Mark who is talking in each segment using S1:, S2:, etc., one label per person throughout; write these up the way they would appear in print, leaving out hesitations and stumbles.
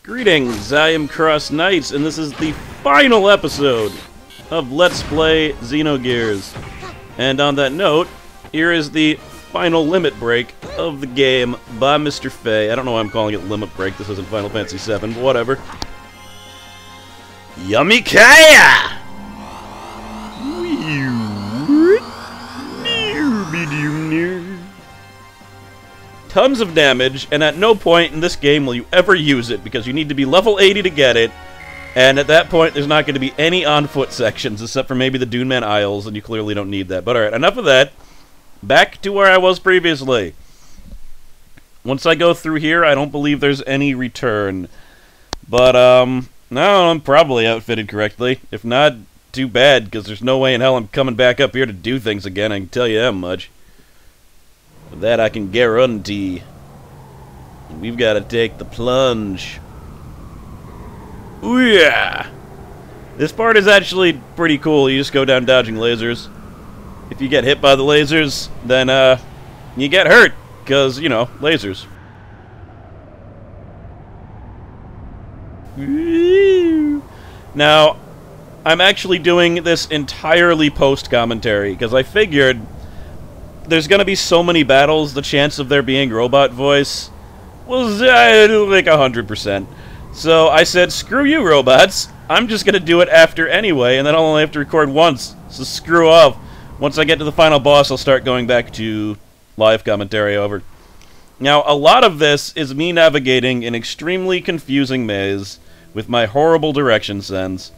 S1: Greetings, I am CrossKnights, and this is the final episode of Let's Play Xenogears. And on that note, here is the final limit break of the game by Mr. Fay. I don't know why I'm calling it limit break, this isn't Final Fantasy VII, but whatever. Yummy Kaya! Tons of damage, and at no point in this game will you ever use it, because you need to be level 80 to get it, and at that point there's not going to be any on-foot sections, except for maybe the Dune Man Isles, and you clearly don't need that. But alright, enough of that. Back to where I was previously. Once I go through here, I don't believe there's any return. But, no, I'm probably outfitted correctly. If not, too bad, because there's no way in hell I'm coming back up here to do things again, I can tell you that much. That I can guarantee. We've got to take the plunge. Ooh yeah! This part is actually pretty cool. You just go down dodging lasers. If you get hit by the lasers, then you get hurt, because, you know, lasers. Now, I'm actually doing this entirely post-commentary, because I figured there's gonna be so many battles, the chance of there being robot voice was like 100%. So I said, screw you, robots. I'm just gonna do it after anyway, and then I'll only have to record once, so screw off. Once I get to the final boss, I'll start going back to live commentary over. Now, a lot of this is me navigating an extremely confusing maze with my horrible direction sense.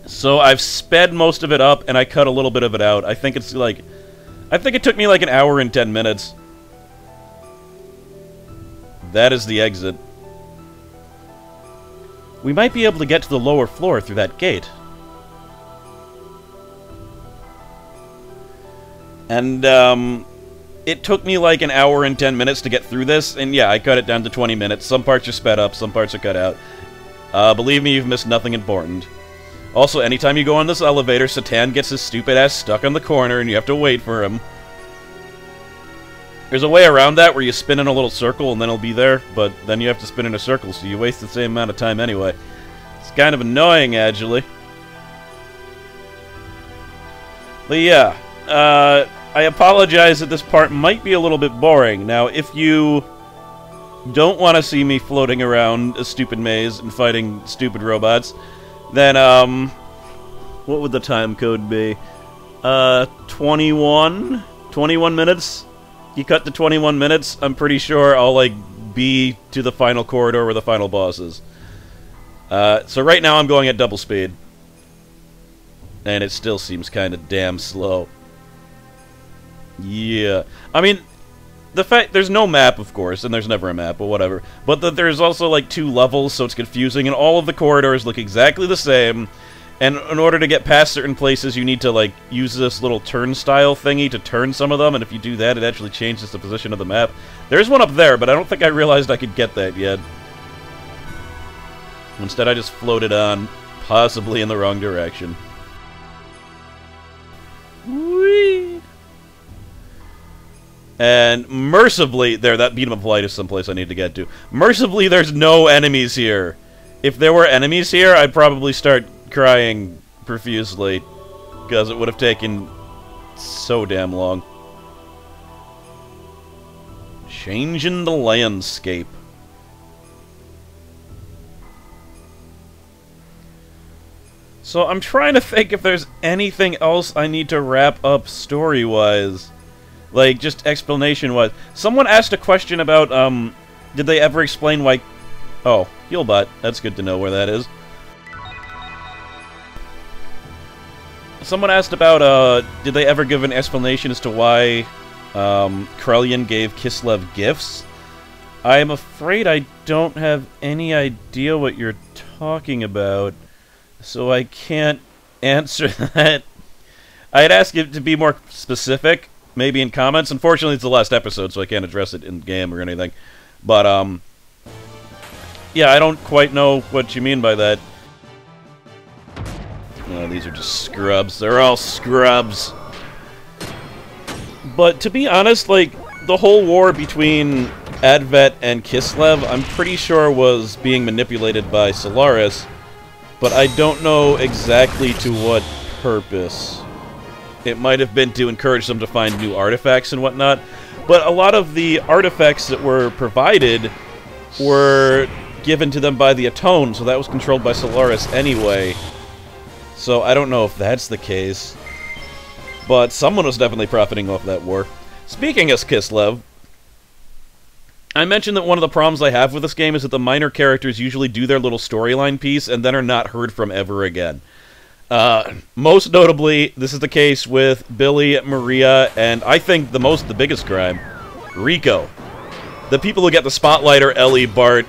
S1: So I've sped most of it up, and I cut a little bit of it out. I think it took me like an hour and 10 minutes. That is the exit. We might be able to get to the lower floor through that gate. And, it took me like an hour and 10 minutes to get through this, and yeah, I cut it down to 20 minutes. Some parts are sped up, some parts are cut out. Believe me, you've missed nothing important. Also, anytime you go on this elevator, Satan gets his stupid ass stuck on the corner and you have to wait for him. There's a way around that where you spin in a little circle and then he'll be there, but then you have to spin in a circle, so you waste the same amount of time anyway. It's kind of annoying, actually. But yeah, I apologize that this part might be a little bit boring. Now, if you don't want to see me floating around a stupid maze and fighting stupid robots, then, what would the time code be? 21 minutes? You cut to 21 minutes, I'm pretty sure I'll, like, be to the final corridor where the final boss is. So right now I'm going at double speed. And it still seems kind of damn slow. Yeah. I mean, the fact, there's no map, of course, and there's never a map, but whatever. But there's also, like, 2 levels, so it's confusing, and all of the corridors look exactly the same. And in order to get past certain places, you need to, like, use this little turnstile thingy to turn some of them, and if you do that, it actually changes the position of the map. There's one up there, but I don't think I realized I could get that yet. Instead, I just floated on, possibly in the wrong direction. Whee! And mercifully, that beat 'em up light is someplace I need to get to. Mercifully, there's no enemies here. If there were enemies here, I'd probably start crying profusely, because it would have taken so damn long. Changing the landscape. So I'm trying to think if there's anything else I need to wrap up story-wise. Like, just explanation-wise. Someone asked a question about, did they ever explain why... Oh, Healbot. That's good to know where that is. Someone asked about, did they ever give an explanation as to why, Krellian gave Kislev gifts? I'm afraid I don't have any idea what you're talking about, so I can't answer that. I'd ask you to be more specific. Maybe in comments. Unfortunately, it's the last episode, so I can't address it in-game or anything. But, yeah, I don't quite know what you mean by that. Oh, these are just scrubs. They're all scrubs. But, to be honest, like, the whole war between Advet and Kislev, I'm pretty sure was being manipulated by Solaris, but I don't know exactly to what purpose. It might have been to encourage them to find new artifacts and whatnot, but a lot of the artifacts that were provided were given to them by the Atone, so that was controlled by Solaris anyway. So I don't know if that's the case, but someone was definitely profiting off that war. Speaking of Kislev, I mentioned that one of the problems I have with this game is that the minor characters usually do their little storyline piece and then are not heard from ever again. Most notably, this is the case with Billy, Maria, and I think the biggest crime, Rico. The people who get the spotlight are Ellie, Bart,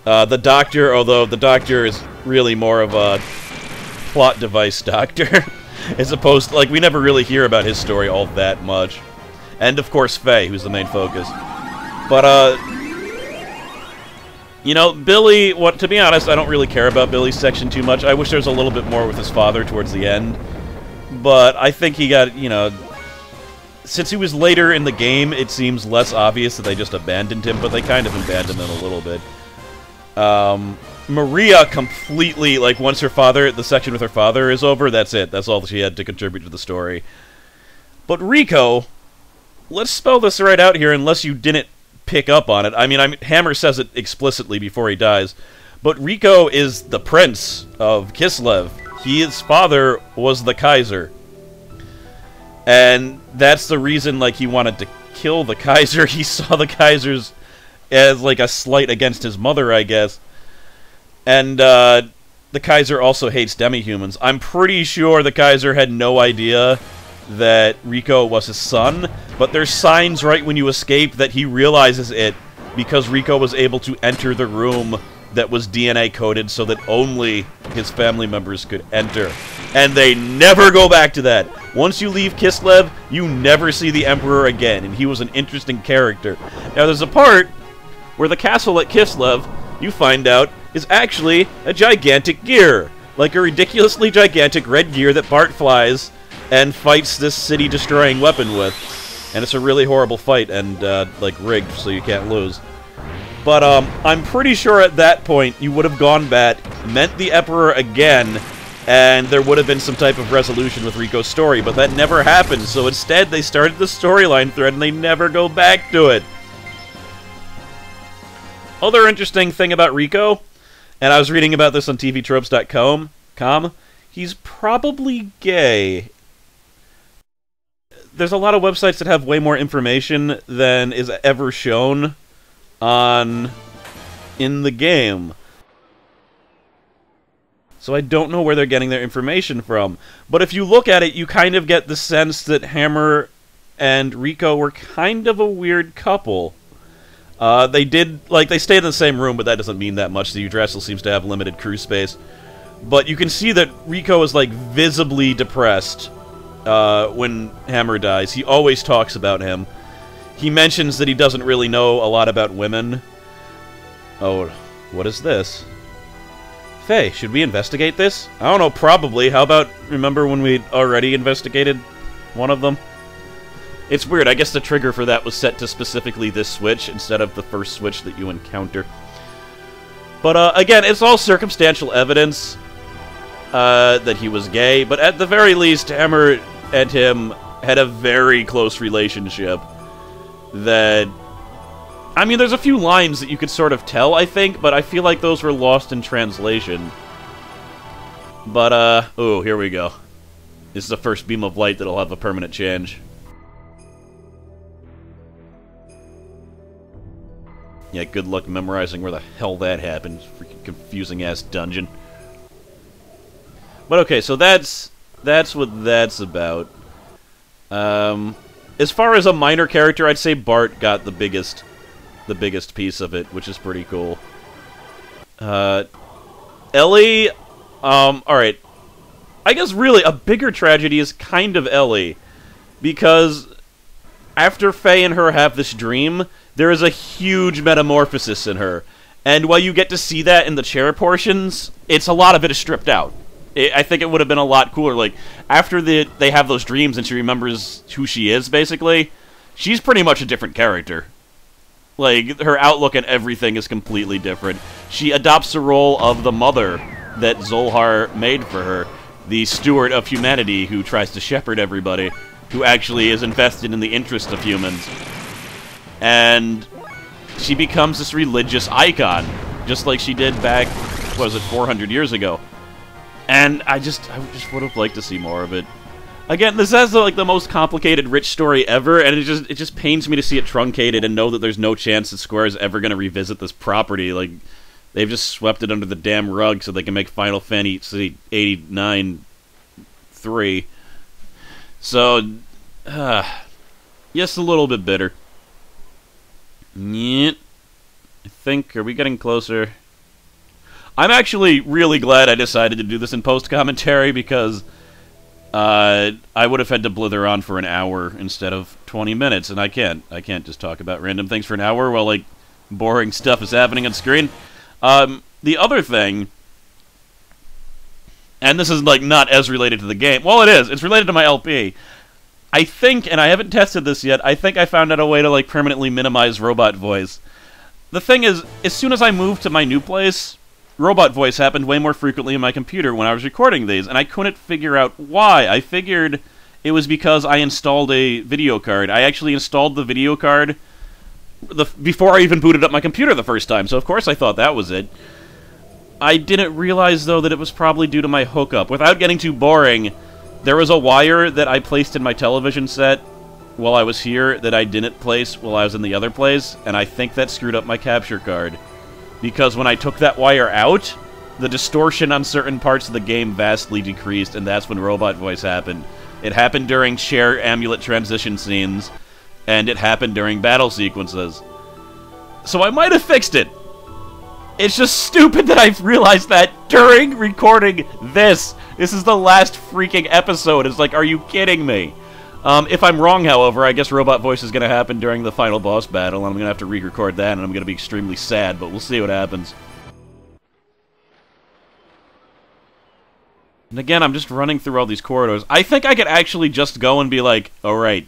S1: the Doctor, although the Doctor is really more of a plot device doctor, as opposed to, like, we never really hear about his story all that much. And, of course, Faye, who's the main focus. But, you know, Billy, to be honest, I don't really care about Billy's section too much. I wish there was a little bit more with his father towards the end. But I think he got, you know, since he was later in the game, it seems less obvious that they just abandoned him, but they kind of abandoned him a little bit. Maria completely, like, once the section with her father is over, that's it. That's all she had to contribute to the story. But Rico, let's spell this right out here, unless you didn't pick up on it. I mean, Hammer says it explicitly before he dies, but Rico is the prince of Kislev. His father was the Kaiser. And that's the reason, like, he wanted to kill the Kaiser. He saw the Kaisers as, like, a slight against his mother, I guess. And, the Kaiser also hates demi-humans. I'm pretty sure the Kaiser had no idea that Rico was his son, but there's signs right when you escape that he realizes it because Rico was able to enter the room that was DNA coded so that only his family members could enter. And they never go back to that. Once you leave Kislev, you never see the Emperor again, and he was an interesting character. Now there's a part where the castle at Kislev, you find out, is actually a gigantic gear. Like a ridiculously gigantic red gear that Bart flies and fights this city-destroying weapon with. And it's a really horrible fight, and, like, rigged, so you can't lose. But, I'm pretty sure at that point you would have gone back, met the Emperor again, and there would have been some type of resolution with Rico's story, but that never happened, so instead they started the storyline thread and they never go back to it. Other interesting thing about Rico, and I was reading about this on tvtropes.com, he's probably gay. There's a lot of websites that have way more information than is ever shown in the game. So I don't know where they're getting their information from. But if you look at it, you kind of get the sense that Hammer and Rico were kind of a weird couple. They stayed in the same room, but that doesn't mean that much. The Yggdrasil seems to have limited crew space. But you can see that Rico is, like, visibly depressed when Hammer dies. He always talks about him. He mentions that he doesn't really know a lot about women. Oh, what is this? Faye, should we investigate this? I don't know, probably. How about, remember when we already investigated one of them? It's weird, I guess the trigger for that was set to specifically this switch instead of the first switch that you encounter. But, again, it's all circumstantial evidence that he was gay, but at the very least, Hammer and him had a very close relationship that... I mean, there's a few lines that you could sort of tell, I think, but I feel like those were lost in translation. But, oh, here we go. This is the first beam of light that'll have a permanent change. Yeah, good luck memorizing where the hell that happened. Freaking confusing-ass dungeon. But okay, so that's what that's about. As far as a minor character, I'd say Bart got the biggest piece of it, which is pretty cool. Ellie, alright. I guess really a bigger tragedy is kind of Ellie, because after Faye and her have this dream, there is a huge metamorphosis in her. And while you get to see that in the chair portions, a lot of it is stripped out. I think it would have been a lot cooler. Like, after they have those dreams and she remembers who she is, basically, she's pretty much a different character. Like, her outlook and everything is completely different. She adopts the role of the mother that Zolhar made for her, the steward of humanity who tries to shepherd everybody, who actually is invested in the interest of humans. And she becomes this religious icon, just like she did back, what was it, 400 years ago. And I just would have liked to see more of it. Again, this has like the most complicated, rich story ever, and it just pains me to see it truncated and know that there's no chance that Square is ever going to revisit this property. Like, they've just swept it under the damn rug so they can make Final Fantasy 89 3. So, yes, a little bit bitter. Yeah, I think, are we getting closer? I'm actually really glad I decided to do this in post-commentary because I would have had to blither on for an hour instead of 20 minutes, and I can't just talk about random things for an hour while, like, boring stuff is happening on screen. The other thing, and this is, like, not as related to the game. Well, it is. It's related to my LP. I think, and I haven't tested this yet, I think I found out a way to, like, permanently minimize robot voice. The thing is, as soon as I moved to my new place, robot voice happened way more frequently in my computer when I was recording these, and I couldn't figure out why. I figured it was because I installed a video card. I actually installed the video card before I even booted up my computer the first time, so of course I thought that was it. I didn't realize, though, that it was probably due to my hookup. Without getting too boring, there was a wire that I placed in my television set while I was here that I didn't place while I was in the other place, and I think that screwed up my capture card. Because when I took that wire out, the distortion on certain parts of the game vastly decreased, and that's when robot voice happened. It happened during share amulet transition scenes, and it happened during battle sequences. So I might have fixed it. It's just stupid that I've realized that during recording this. This is the last freaking episode. It's like, are you kidding me? If I'm wrong, however, I guess robot voice is going to happen during the final boss battle, and I'm going to have to re-record that, and I'm going to be extremely sad, but we'll see what happens. And again, I'm just running through all these corridors. I think I could actually just go and be like, alright,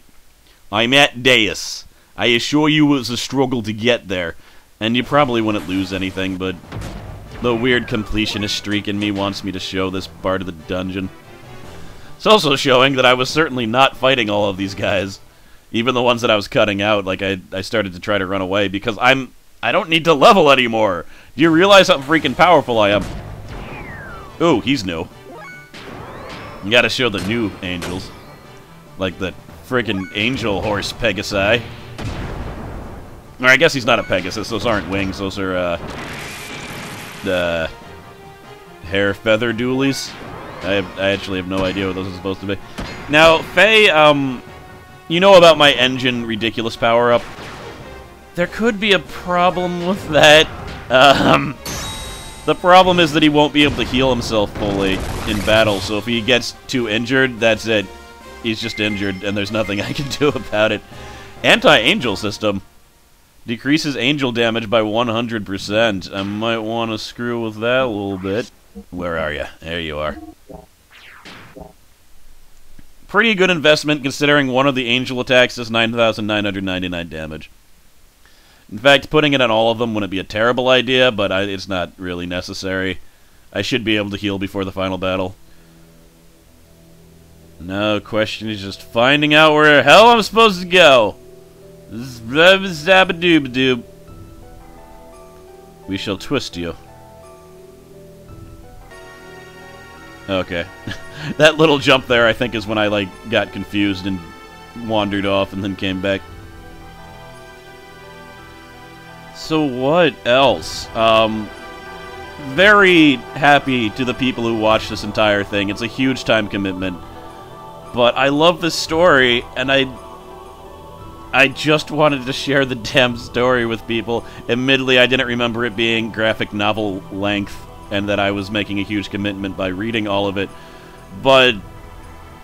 S1: I'm at Deus. I assure you it was a struggle to get there. And you probably wouldn't lose anything, but the weird completionist streak in me wants me to show this part of the dungeon. It's also showing that I was certainly not fighting all of these guys. Even the ones that I was cutting out, like I started to try to run away because I don't need to level anymore. Do you realize how freaking powerful I am? Ooh, he's new. You gotta show the new angels. Like the freaking angel horse Pegasi. Or I guess he's not a Pegasus, those aren't wings, those are the hair feather dualies. I actually have no idea what those are supposed to be. Now, Faye, you know about my engine ridiculous power-up. There could be a problem with that. The problem is that he won't be able to heal himself fully in battle, so if he gets too injured, that's it. He's just injured, and there's nothing I can do about it. Anti-angel system. Decreases angel damage by 100%. I might want to screw with that a little bit. Where are you? There you are. Pretty good investment considering one of the angel attacks does 9,999 damage. In fact, putting it on all of them wouldn't be a terrible idea, but it's not really necessary. I should be able to heal before the final battle. No, question is just finding out where the hell I'm supposed to go. Zabba-dooba-doob. We shall twist you. Okay. That little jump there, I think, is when I, like, got confused and wandered off and then came back. So what else? Very happy to the people who watched this entire thing. It's a huge time commitment. But I love this story, and I just wanted to share the damn story with people. Admittedly, I didn't remember it being graphic novel length, and that I was making a huge commitment by reading all of it. But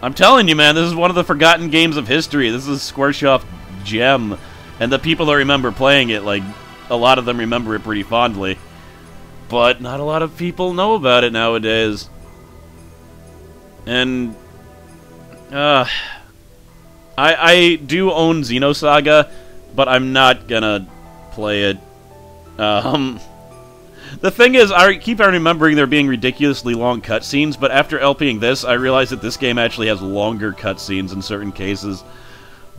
S1: I'm telling you, man, this is one of the forgotten games of history. This is a Squaresoft gem. And the people that remember playing it, like, a lot of them remember it pretty fondly. But not a lot of people know about it nowadays. And I do own Xenosaga, but I'm not gonna play it. The thing is, I keep on remembering there being ridiculously long cutscenes, but after LPing this, I realized that this game actually has longer cutscenes in certain cases.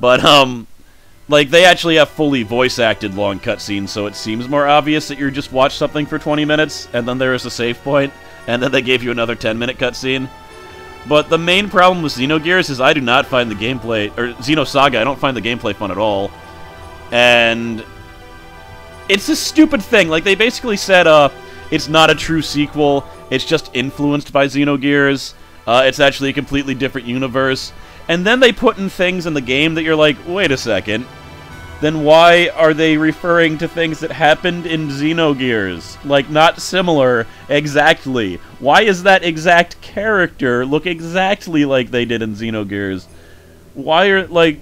S1: But, like, they actually have fully voice-acted long cutscenes, so it seems more obvious that you just watch something for 20 minutes, and then there is a save point, and then they gave you another 10-minute cutscene. But the main problem with Xenogears is I do not find the gameplay, or Xenosaga, I don't find the gameplay fun at all. And it's a stupid thing. Like, they basically said, it's not a true sequel, it's just influenced by Xenogears, it's actually a completely different universe. And then they put in things in the game that you're like, wait a second, then why are they referring to things that happened in Xenogears? Like, not similar, exactly. Why is that exact character look exactly like they did in Xenogears? Why are, like...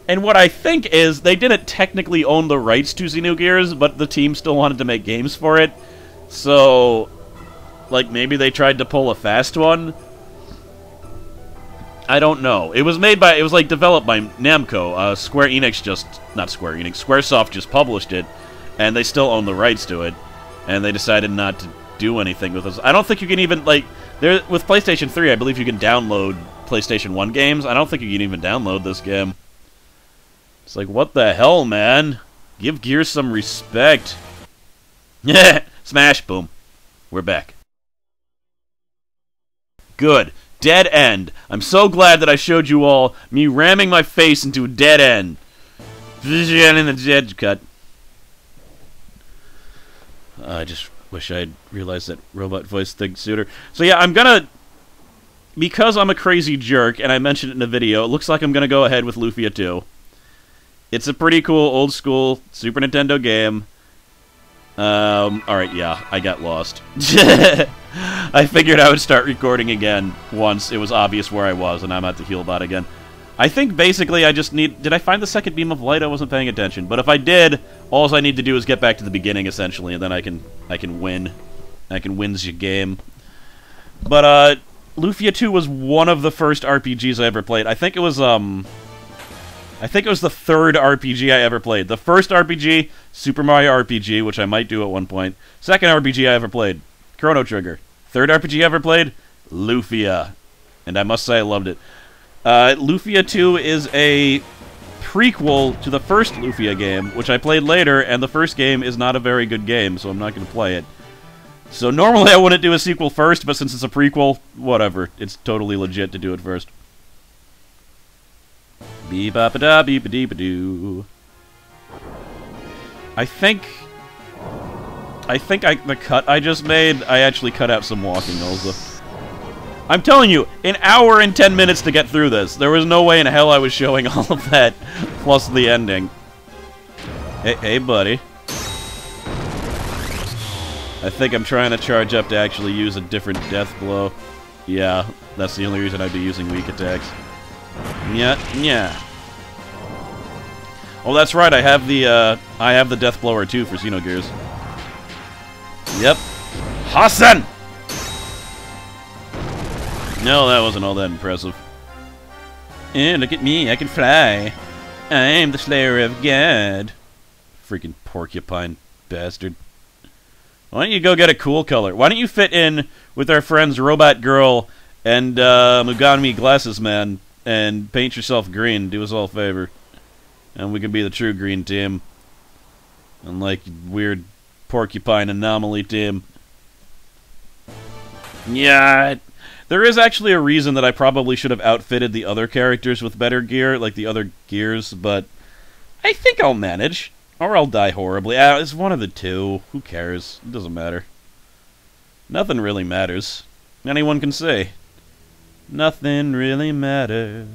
S1: And what I think is, they didn't technically own the rights to Xenogears, but the team still wanted to make games for it. So, like, maybe they tried to pull a fast one? I don't know. It was made by, it was like developed by Namco. Square Enix just, not Square Enix, Squaresoft just published it, and they still own the rights to it, and they decided not to do anything with this. I don't think you can even, like, there, with PlayStation 3, I believe you can download PlayStation 1 games. I don't think you can even download this game. It's like, what the hell, man? Give Gears some respect. Yeah, smash, boom. We're back. Good. Dead end. I'm so glad that I showed you all me ramming my face into a dead end. Vision in the dead cut. I just wish I'd realized that robot voice thing sooner. So yeah, I'm gonna... Because I'm a crazy jerk, and I mentioned it in a video, it looks like I'm gonna go ahead with Lufia 2. It's a pretty cool, old-school Super Nintendo game. Alright, yeah, I got lost. I figured I would start recording again once it was obvious where I was, and I'm at the heal bot again. I think basically I just need... Did I find the second beam of light? I wasn't paying attention. But if I did, all I need to do is get back to the beginning, essentially, and then I can win. I can win the game. But, Lufia 2 was one of the first RPGs I ever played. I think it was the third RPG I ever played. The first RPG, Super Mario RPG, which I might do at one point. Second RPG I ever played, Chrono Trigger. Third RPG I ever played, Lufia. And I must say I loved it. Lufia 2 is a prequel to the first Lufia game, which I played later, and the first game is not a very good game, so I'm not going to play it. So normally I wouldn't do a sequel first, but since it's a prequel, whatever. It's totally legit to do it first. Bee-ba-ba-da, bee-ba-dee-ba-doo. I think the cut I just made, I actually cut out some walking also. I'm telling you, an hour and 10 minutes to get through this. There was no way in hell I was showing all of that, plus the ending. Hey, buddy. I think I'm trying to charge up to actually use a different death blow. Yeah, that's the only reason I'd be using weak attacks. Yeah. Oh, that's right. I have the death blower too for Xenogears. Yep. Hassan. No, that wasn't all that impressive. And look at me, I can fly. I'm the Slayer of God. Freaking porcupine bastard. Why don't you go get a cool color? Why don't you fit in with our friends Robot Girl and Mugami Glasses Man and paint yourself green? Do us all a favor. And we can be the true green team. Unlike weird porcupine anomaly team. Yeah, there is actually a reason that I probably should have outfitted the other characters with better gear, like the other gears, but I think I'll manage. Or I'll die horribly. It's one of the two. Who cares? It doesn't matter. Nothing really matters. Anyone can say. Nothing really matters.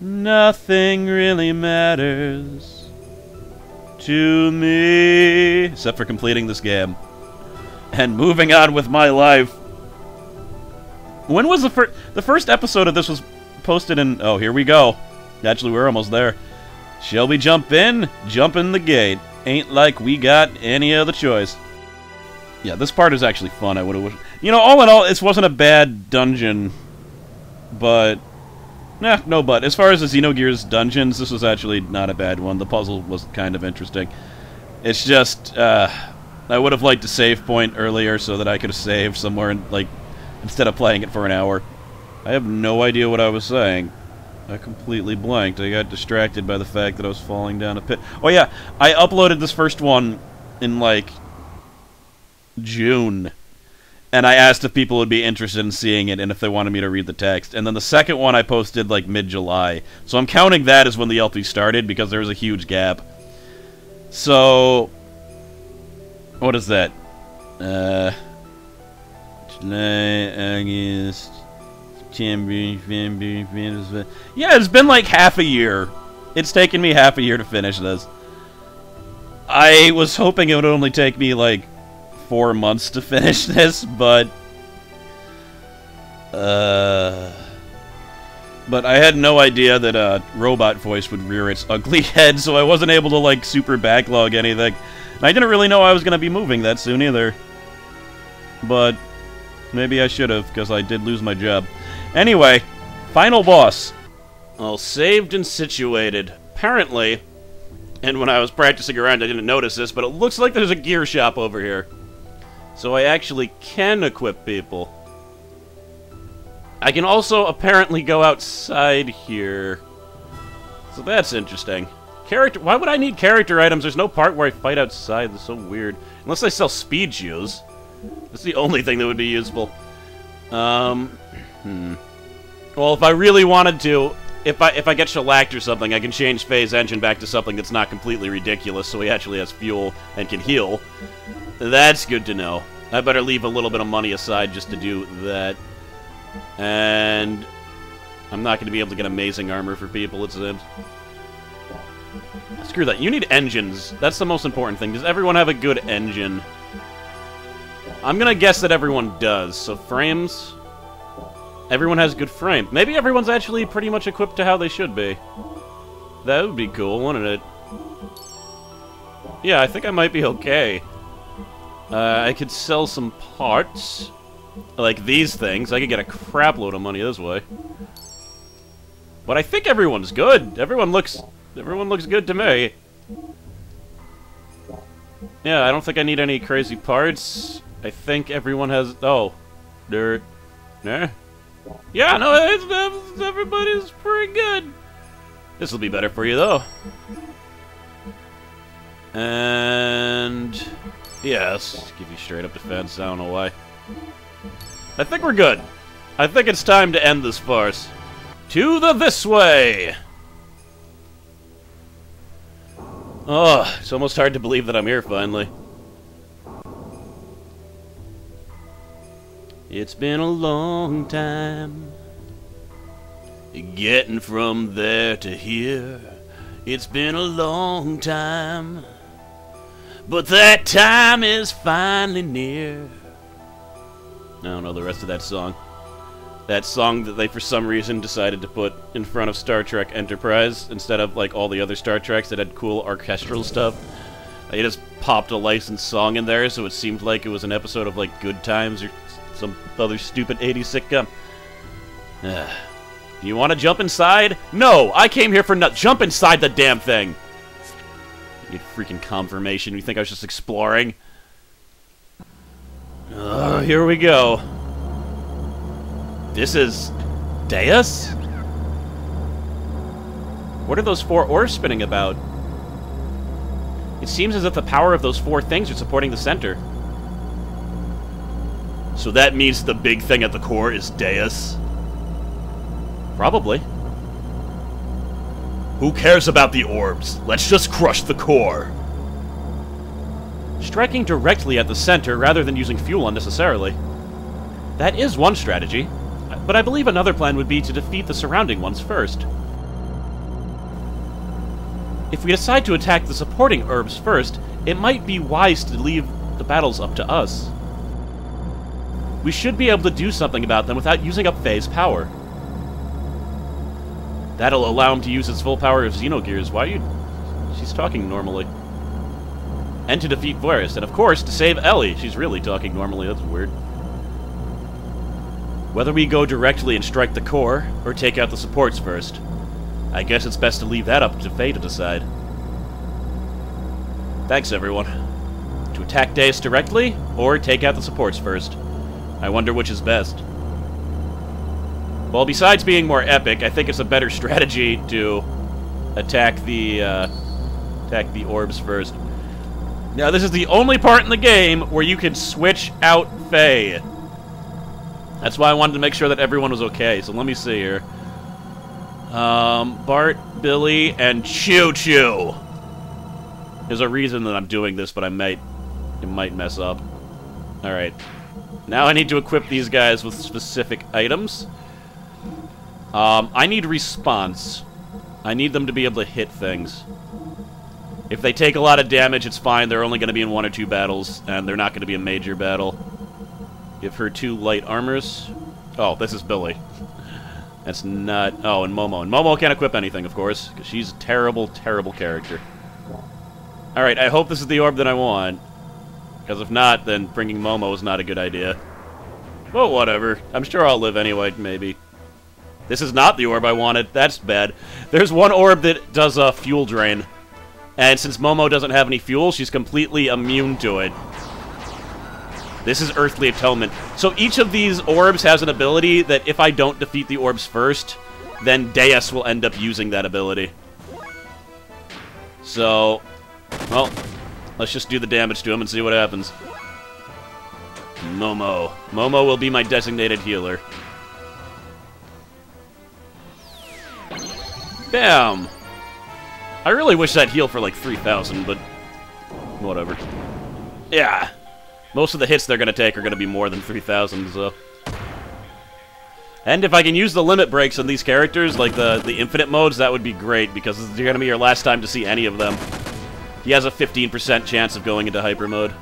S1: Nothing really matters to me. Except for completing this game. And moving on with my life. When was the first episode of this was posted in... Oh, here we go. Actually, we're almost there. Shall we jump in? Jump in the gate. Ain't like we got any other choice. Yeah, this part is actually fun. I would have... You know, all in all, this wasn't a bad dungeon. But Nah, no, but as far as the Xenogear's dungeons, this was actually not a bad one. The puzzle was kind of interesting. It's just, I would have liked a save point earlier so that I could have saved somewhere, instead of playing it for an hour. I have no idea what I was saying. I completely blanked. I got distracted by the fact that I was falling down a pit. Oh yeah, I uploaded this first one in, June. And I asked if people would be interested in seeing it and if they wanted me to read the text. And then the second one I posted, mid-July. So I'm counting that as when the LP started, because there was a huge gap. So... what is that? July, August... Yeah, it's been half a year. It's taken me half a year to finish this. I was hoping it would only take me, 4 months to finish this, but I had no idea that a robot voice would rear its ugly head, so I wasn't able to, super backlog anything. And I didn't really know I was going to be moving that soon, either. But maybe I should have, because I did lose my job. Anyway, final boss. All saved and situated. Apparently, and when I was practicing around I didn't notice this, but it looks like there's a gear shop over here. So I actually can equip people. I can also apparently go outside here. So that's interesting. Why would I need character items? There's no part where I fight outside. That's so weird. Unless I sell speed shoes. That's the only thing that would be useful. Well, if I really wanted to, if I get shellacked or something, I can change Faye's engine back to something that's not completely ridiculous, so he actually has fuel and can heal. That's good to know. I better leave a little bit of money aside just to do that. And I'm not going to be able to get amazing armor for people, it seems. Screw that. You need engines. That's the most important thing. Does everyone have a good engine? I'm going to guess that everyone does. So frames... everyone has good frame. Maybe everyone's actually pretty much equipped to how they should be. That would be cool, wouldn't it? Yeah, I think I might be okay. I could sell some parts. Like these things. I could get a crap load of money this way. But I think everyone's good. Everyone looks good to me. Yeah, I don't think I need any crazy parts. I think everyone has... oh. Dirt. Nah. Yeah, no, everybody's pretty good. This'll be better for you, though. And... yes, give you straight up defense, I don't know why. I think we're good. I think it's time to end this farce. To the this way! Oh, it's almost hard to believe that I'm here, finally. It's been a long time getting from there to here. It's been a long time, but that time is finally near. I don't know the rest of that song. That song that they, for some reason, decided to put in front of Star Trek Enterprise instead of, like, all the other Star Treks that had cool orchestral stuff. They just popped a licensed song in there, so it seemed like it was an episode of, like, Good Times or some other stupid 80s sitcom. You want to jump inside? No! I came here for jump inside the damn thing! You freaking confirmation. You think I was just exploring? Oh, here we go. This is... Deus? What are those 4 orbs spinning about? It seems as if the power of those 4 things are supporting the center. So that means the big thing at the core is Deus? Probably. Who cares about the orbs? Let's just crush the core. Striking directly at the center rather than using fuel unnecessarily. That is one strategy, but I believe another plan would be to defeat the surrounding ones first. If we decide to attack the supporting orbs first, it might be wise to leave the battles up to us. We should be able to do something about them without using up Faye's power. That'll allow him to use his full power of Xenogears. Why are you... She's talking normally. And to defeat Varus, and of course, to save Ellie. She's really talking normally, that's weird. Whether we go directly and strike the core, or take out the supports first. I guess it's best to leave that up to Faye to decide. Thanks, everyone. To attack Deus directly, or take out the supports first. I wonder which is best. Well, besides being more epic, I think it's a better strategy to attack the orbs first. Now, this is the only part in the game where you can switch out Faye. That's why I wanted to make sure that everyone was okay. So let me see here. Bart, Billy, and Choo Choo. There's a reason that I'm doing this, but it might mess up. Alright. Now I need to equip these guys with specific items. I need response. I need them to be able to hit things. If they take a lot of damage, it's fine. They're only going to be in 1 or 2 battles, and they're not going to be a major battle. Give her 2 light armors. Oh, this is Billy. That's not... Oh, and Momo. And Momo can't equip anything, of course, because she's a terrible, terrible character. Alright, I hope this is the orb that I want. Because if not, then bringing Momo is not a good idea. Well, whatever. I'm sure I'll live anyway, maybe. This is not the orb I wanted. That's bad. There's one orb that does a fuel drain. And since Momo doesn't have any fuel, she's completely immune to it. This is Earthly Atonement. So each of these orbs has an ability that if I don't defeat the orbs first, then Deus will end up using that ability. So, well, let's just do the damage to him and see what happens. Momo. Momo will be my designated healer. Bam! I really wish I'd heal for like 3,000, but whatever. Yeah. Most of the hits they're going to take are going to be more than 3,000, so... And if I can use the limit breaks on these characters, like the infinite modes, that would be great, because this is going to be your last time to see any of them. He has a 15% chance of going into hyper mode.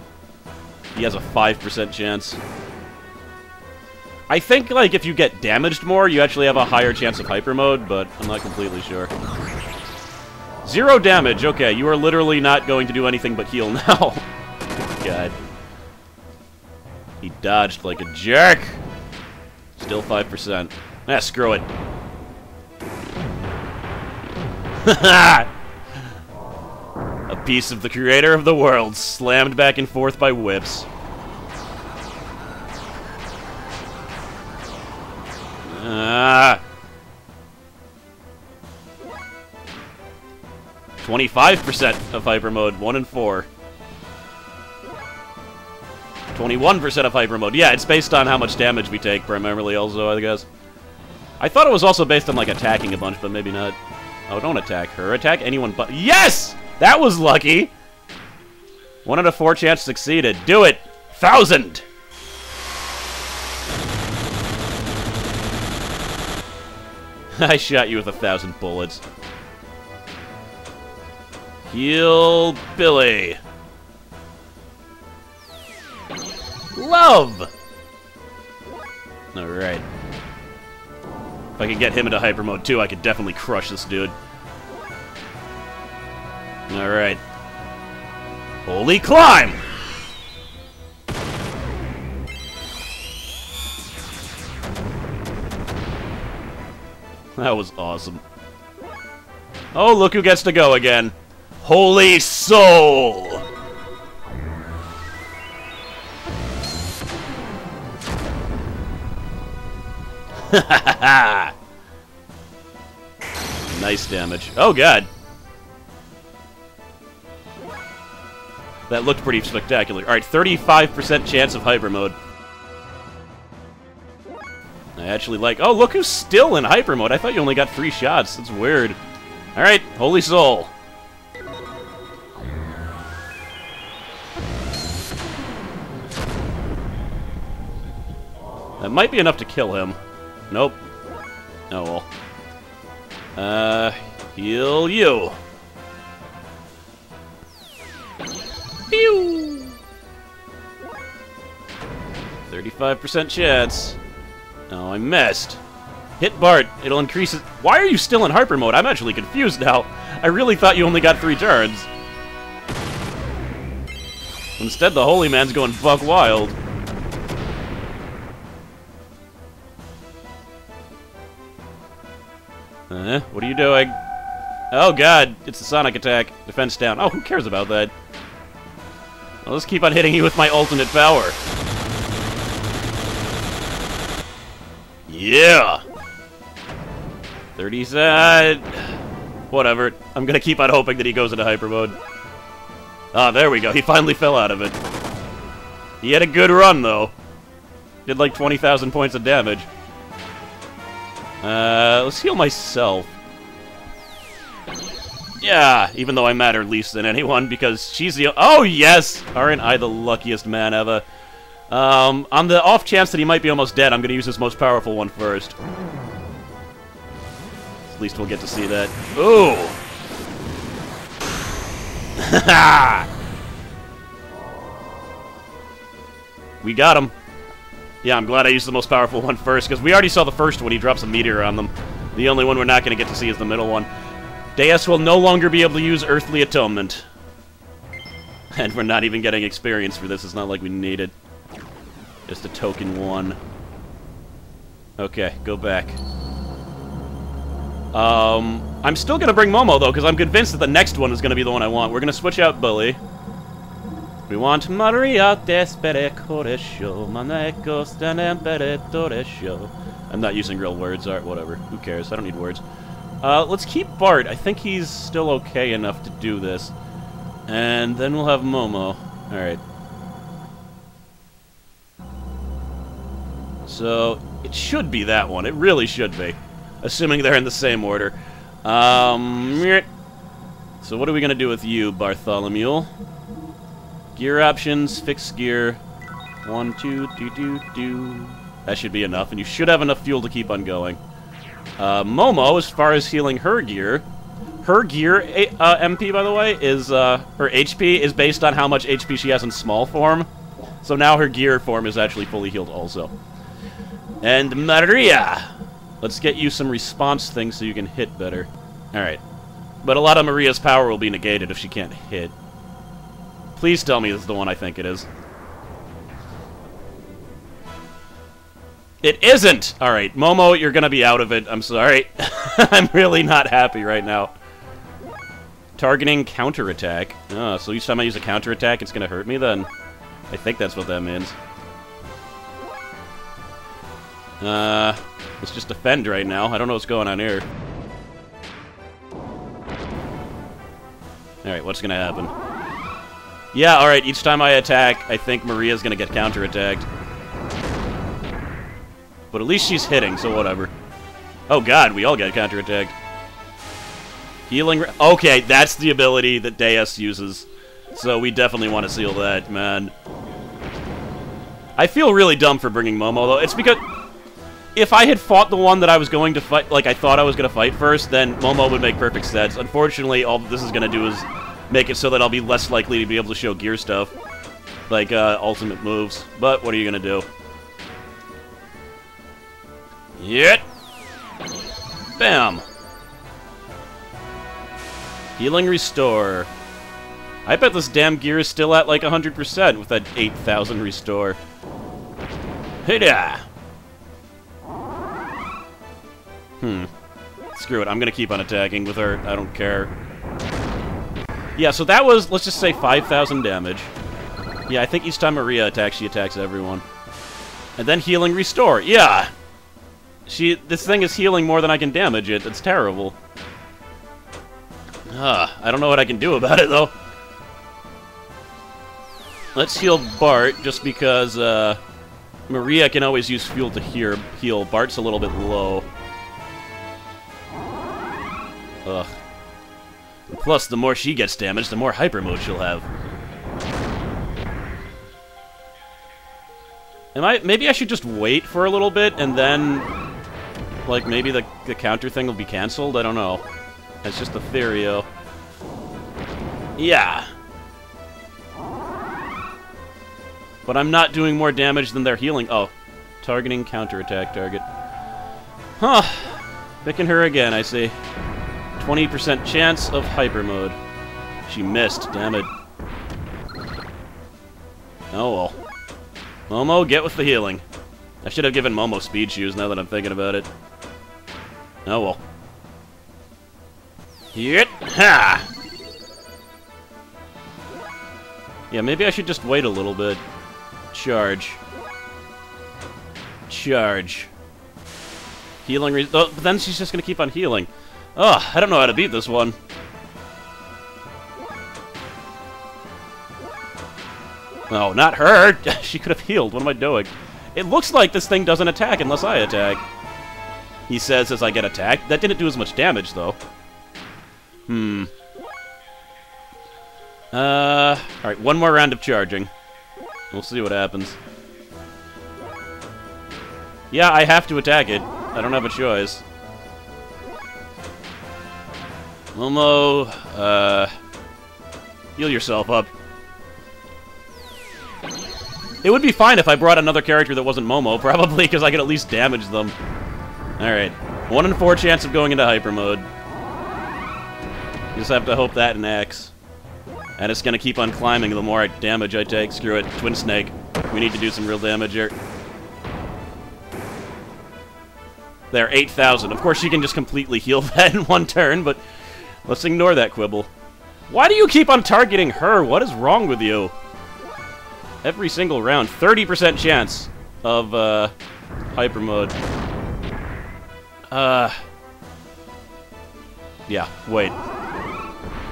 S1: He has a 5% chance. I think, like, if you get damaged more, you actually have a higher chance of hyper mode, but I'm not completely sure. 0 damage. Okay, you are literally not going to do anything but heal now. God. He dodged like a jerk. Still 5%. Ah, screw it. A piece of the creator of the world slammed back and forth by whips. Ah. 25% of hyper mode, 1 in 4. 21% of hyper mode. Yeah, it's based on how much damage we take, primarily, also, I guess. I thought it was also based on, like, attacking a bunch, but maybe not. Oh, don't attack her. Attack anyone but... Yes! That was lucky! 1 out of 4 chance succeeded. Do it! 1,000! I shot you with 1,000 bullets. Heal Billy. Love! Alright. If I could get him into hyper mode too, I could definitely crush this dude. Alright. Holy climb! That was awesome. Oh, look who gets to go again. Holy Soul! Nice damage. Oh, God. That looked pretty spectacular. Alright, 35% chance of hyper mode. I actually like... Oh, look who's still in hyper mode. I thought you only got 3 shots. That's weird. Alright, Holy Soul. That might be enough to kill him. Nope. Oh, well. Heal you. Pew! 35% chance. Oh, I missed. Hit Bart. It'll increase it. Why are you still in hyper mode? I'm actually confused now. I really thought you only got 3 turns. Instead, the Holy Man's going buck wild. What are you doing? Oh god, it's the sonic attack. Defense down. Oh, who cares about that? I'll just keep on hitting you with my ultimate power. Yeah! 30 whatever. I'm gonna keep on hoping that he goes into hyper mode. Ah, there we go. He finally fell out of it. He had a good run, though. Did like 20,000 points of damage. Let's heal myself. Yeah, even though I matter least than anyone, because she's the... Oh, yes! Aren't I the luckiest man ever? On the off chance that he might be almost dead, I'm gonna use his most powerful one first. At least we'll get to see that. Ooh! We got him. Yeah, I'm glad I used the most powerful one first, because we already saw the first one. He drops a meteor on them. The only one we're not going to get to see is the middle one. Deus will no longer be able to use Earthly Atonement. And we're not even getting experience for this. It's not like we need it. Just a token one. Okay, go back. I'm still going to bring Momo, though, because I'm convinced that the next one is going to be the one I want. We're going to switch out Bully. We want Maria Despere Coresho, Maneco Stanempere Toresho. I'm not using real words, alright, whatever. Who cares? I don't need words. Let's keep Bart. I think he's still okay enough to do this. And then we'll have Momo. Alright. So, it should be that one. It really should be. Assuming they're in the same order. So what are we gonna do with you, Bartholomew? Gear options, fixed gear. 1, 2, do. That should be enough, and you should have enough fuel to keep on going. Momo, as far as healing her gear MP, by the way, is, her HP is based on how much HP she has in small form. So now her gear form is actually fully healed also. And Maria! Let's get you some response things so you can hit better. Alright. But a lot of Maria's power will be negated if she can't hit. Please tell me this is the one I think it is. It isn't! Alright, Momo, you're gonna be out of it. I'm sorry. I'm really not happy right now. Targeting counterattack. Oh, so each time I use a counterattack, it's gonna hurt me then? I think that's what that means. Let's just defend right now. I don't know what's going on here. Alright, what's gonna happen? Yeah, alright, each time I attack, I think Maria's gonna get counterattacked. But at least she's hitting, so whatever. Oh god, we all get counterattacked. Healing... Okay, that's the ability that Deus uses. So we definitely want to seal that, man. I feel really dumb for bringing Momo, though. It's because... if I had fought the one that I was going to fight, like I thought I was going to fight first, then Momo would make perfect sense. Unfortunately, all this is going to do is make it so that I'll be less likely to be able to show gear stuff. Like, ultimate moves. But, what are you going to do? Yet. Bam. Healing Restore. I bet this damn gear is still at like 100% with that 8,000 restore. Hey-da! Screw it, I'm gonna keep on attacking with her. I don't care. Yeah, so that was, let's just say 5,000 damage. Yeah, I think each time Maria attacks, she attacks everyone. And then Healing Restore. Yeah! This thing is healing more than I can damage it. It's terrible. I don't know what I can do about it, though. Let's heal Bart, just because, Maria can always use fuel to heal. Bart's a little bit low. Ugh. And plus, the more she gets damaged, the more hyper mode she'll have. Maybe I should just wait for a little bit, and then... like, maybe the counter thing will be cancelled? I don't know. That's just a theory, though. Yeah. But I'm not doing more damage than they're healing. Oh. Targeting counterattack target. Huh. Picking her again, I see. 20% chance of hyper mode. She missed, damn it. Oh well. Momo, get with the healing. I should have given Momo speed shoes now that I'm thinking about it. Oh well. Hit! Ha! Yeah, maybe I should just wait a little bit. Charge. Charge. Healing but then she's just gonna keep on healing. Ugh, I don't know how to beat this one. No, not her! She could have healed. What am I doing? It looks like this thing doesn't attack unless I attack. He says as I get attacked. That didn't do as much damage, though. Alright, one more round of charging. We'll see what happens. Yeah, I have to attack it. I don't have a choice. Momo, heal yourself up. It would be fine if I brought another character that wasn't Momo, probably, because I could at least damage them. Alright. 1 in 4 chance of going into hyper mode. Just have to hope that enacts. And it's gonna keep on climbing the more damage I take. Screw it. Twin Snake. We need to do some real damage here. There, 8,000. Of course, she can just completely heal that in one turn, but let's ignore that quibble. Why do you keep on targeting her? What is wrong with you? Every single round, 30% chance of hyper mode. Yeah, wait.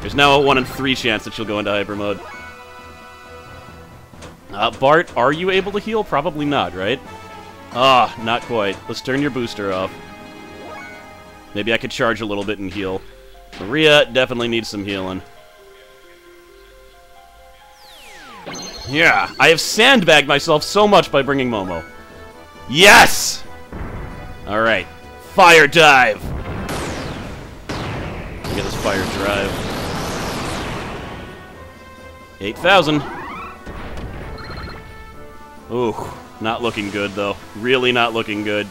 S1: There's now a 1 in 3 chance that she'll go into hyper mode. Bart, are you able to heal? Probably not, right? Ah, not quite. Let's turn your booster off. Maybe I could charge a little bit and heal. Maria definitely needs some healing. Yeah, I have sandbagged myself so much by bringing Momo. Yes! Alright. Fire dive! Look at this fire drive. 8,000. Ooh, not looking good, though. Really not looking good.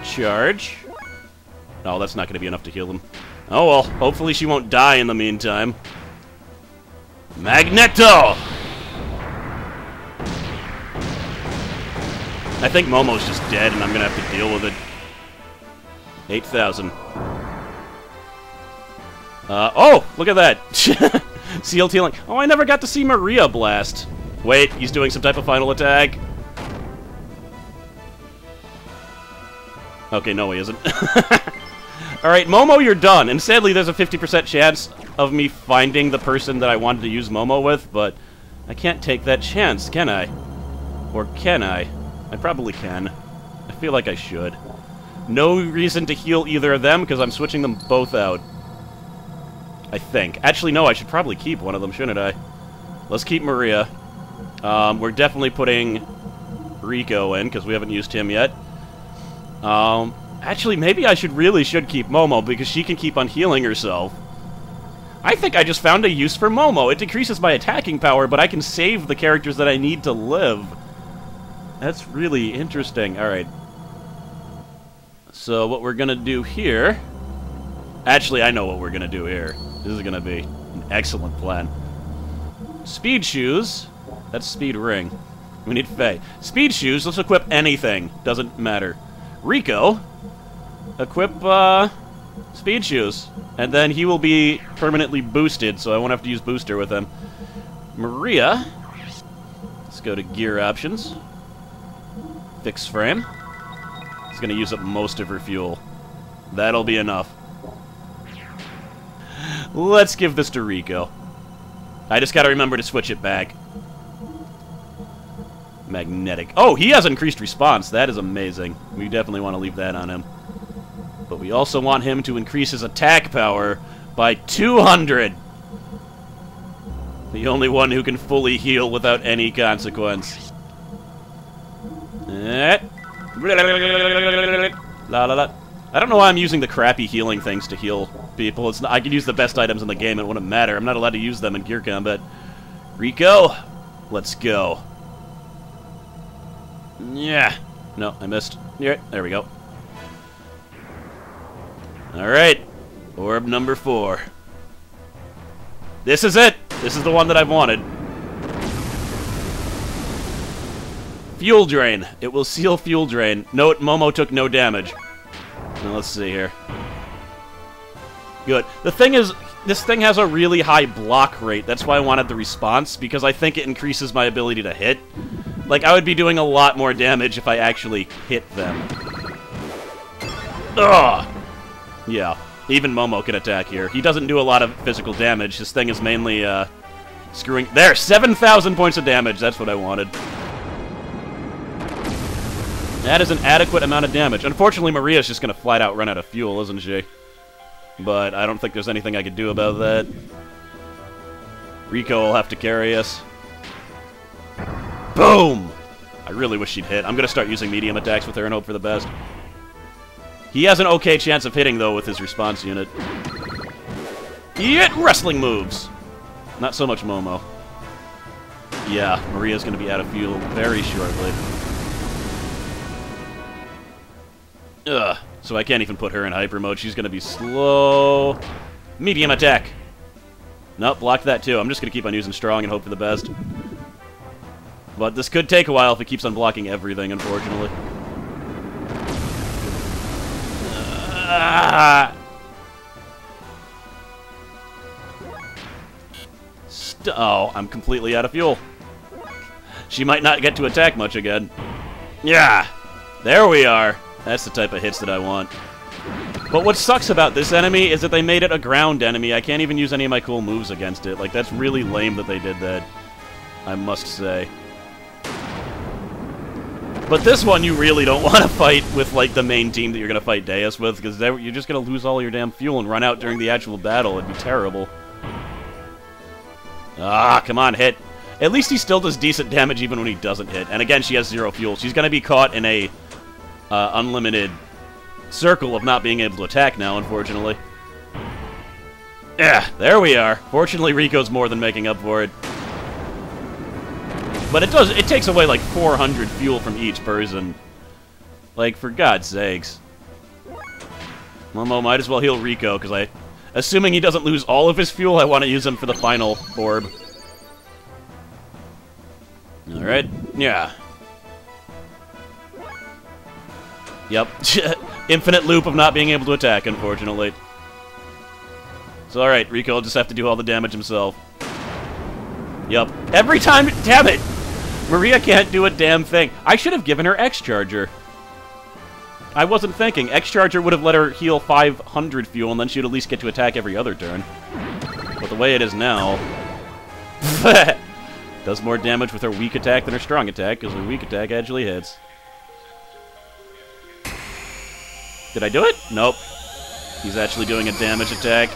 S1: Charge? Oh, that's not going to be enough to heal him. Oh well, hopefully she won't die in the meantime. Magneto! I think Momo's just dead and I'm gonna have to deal with it. 8,000. Oh! Look at that! Sealed healing. Oh, I never got to see Maria blast. Wait, he's doing some type of final attack. Okay, no he isn't. Alright, Momo, you're done. And sadly, there's a 50% chance of me finding the person that I wanted to use Momo with, but I can't take that chance, can I? Or can I? I probably can. I feel like I should. No reason to heal either of them, because I'm switching them both out. I think. Actually, no, I should probably keep one of them, shouldn't I? Let's keep Maria. We're definitely putting Rico in, because we haven't used him yet. Actually, maybe I really should keep Momo, because she can keep on healing herself. I think I just found a use for Momo. It decreases my attacking power, but I can save the characters that I need to live. That's really interesting. Alright. So, what we're gonna do here... Actually, I know what we're gonna do here. This is gonna be an excellent plan. Speed Shoes. That's Speed Ring. We need Faye. Speed Shoes, let's equip anything. Doesn't matter. Rico... Equip, Speed Shoes. And then he will be permanently boosted, so I won't have to use booster with him. Maria. Let's go to gear options. Fix frame. It's going to use up most of her fuel. That'll be enough. Let's give this to Rico. I just got to remember to switch it back. Magnetic. Oh, he has increased response. That is amazing. We definitely want to leave that on him. But we also want him to increase his attack power by 200. The only one who can fully heal without any consequence. La la la. I don't know why I'm using the crappy healing things to heal people. It's not, I can use the best items in the game, it wouldn't matter. I'm not allowed to use them in gear combat. Rico, let's go. Yeah. No, I missed. Yeah, there we go. Alright. Orb number 4. This is it! This is the one that I've wanted. Fuel drain. It will seal fuel drain. Note, Momo took no damage. Now, let's see here. Good. The thing is, this thing has a really high block rate. That's why I wanted the response, because I think it increases my ability to hit. Like, I would be doing a lot more damage if I actually hit them. Ugh! Yeah, even Momo can attack here. He doesn't do a lot of physical damage. His thing is mainly, screwing... There! 7,000 points of damage! That's what I wanted. That is an adequate amount of damage. Unfortunately, Maria's just gonna flat out run out of fuel, isn't she? But I don't think there's anything I could do about that. Rico will have to carry us. Boom! I really wish she'd hit. I'm gonna start using medium attacks with her and hope for the best. He has an okay chance of hitting, though, with his response unit. Yet wrestling moves! Not so much Momo. Yeah, Maria's gonna be out of fuel very shortly. Ugh. So I can't even put her in hyper mode. She's gonna be slow. Medium attack. Nope, blocked that too. I'm just gonna keep on using strong and hope for the best. But this could take a while if it keeps on blocking everything, unfortunately. Oh, I'm completely out of fuel. She might not get to attack much again. Yeah! There we are! That's the type of hits that I want. But what sucks about this enemy is that they made it a ground enemy. I can't even use any of my cool moves against it. Like, that's really lame that they did that, I must say. But this one you really don't want to fight with, like, the main team that you're going to fight Deus with, because you're just going to lose all your damn fuel and run out during the actual battle. It'd be terrible. Ah, come on, hit. At least he still does decent damage even when he doesn't hit. And again, she has 0 fuel. She's going to be caught in a unlimited circle of not being able to attack now, unfortunately. Yeah, there we are. Fortunately, Rico's more than making up for it. But it takes away like 400 fuel from each person. Like, for God's sakes. Momo might as well heal Rico, because assuming he doesn't lose all of his fuel, I want to use him for the final orb. Alright, yeah. Yep. Infinite loop of not being able to attack, unfortunately. So alright, Rico will just have to do all the damage himself. Yep. Every time, damn it! Maria can't do a damn thing. I should have given her X-Charger. I wasn't thinking. X-Charger would have let her heal 500 fuel, and then she'd at least get to attack every other turn. But the way it is now... does more damage with her weak attack than her strong attack, because her weak attack actually hits. Did I do it? Nope. He's actually doing a damage attack.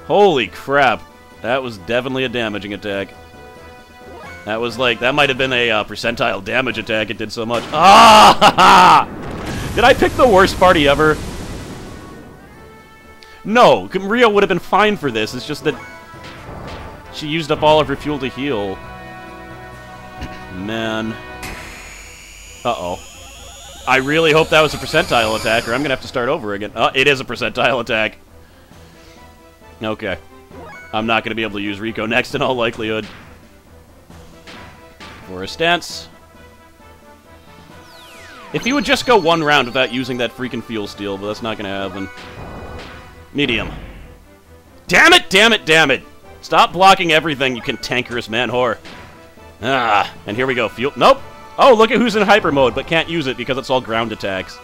S1: Holy crap. That was definitely a damaging attack. That was like, that might have been a percentile damage attack. It did so much. Ah! Did I pick the worst party ever? No, Maria would have been fine for this. It's just that she used up all of her fuel to heal. Man. Uh-oh. I really hope that was a percentile attack, or I'm going to have to start over again. Oh, it is a percentile attack. Okay. I'm not going to be able to use Rico next in all likelihood. For a stance. If he would just go one round without using that freaking fuel steal, but that's not going to happen. Medium. Damn it, damn it, damn it! Stop blocking everything, you cantankerous man-whore. Ah, and here we go. Fuel. Nope! Oh, look at who's in hyper mode, but can't use it because it's all ground attacks.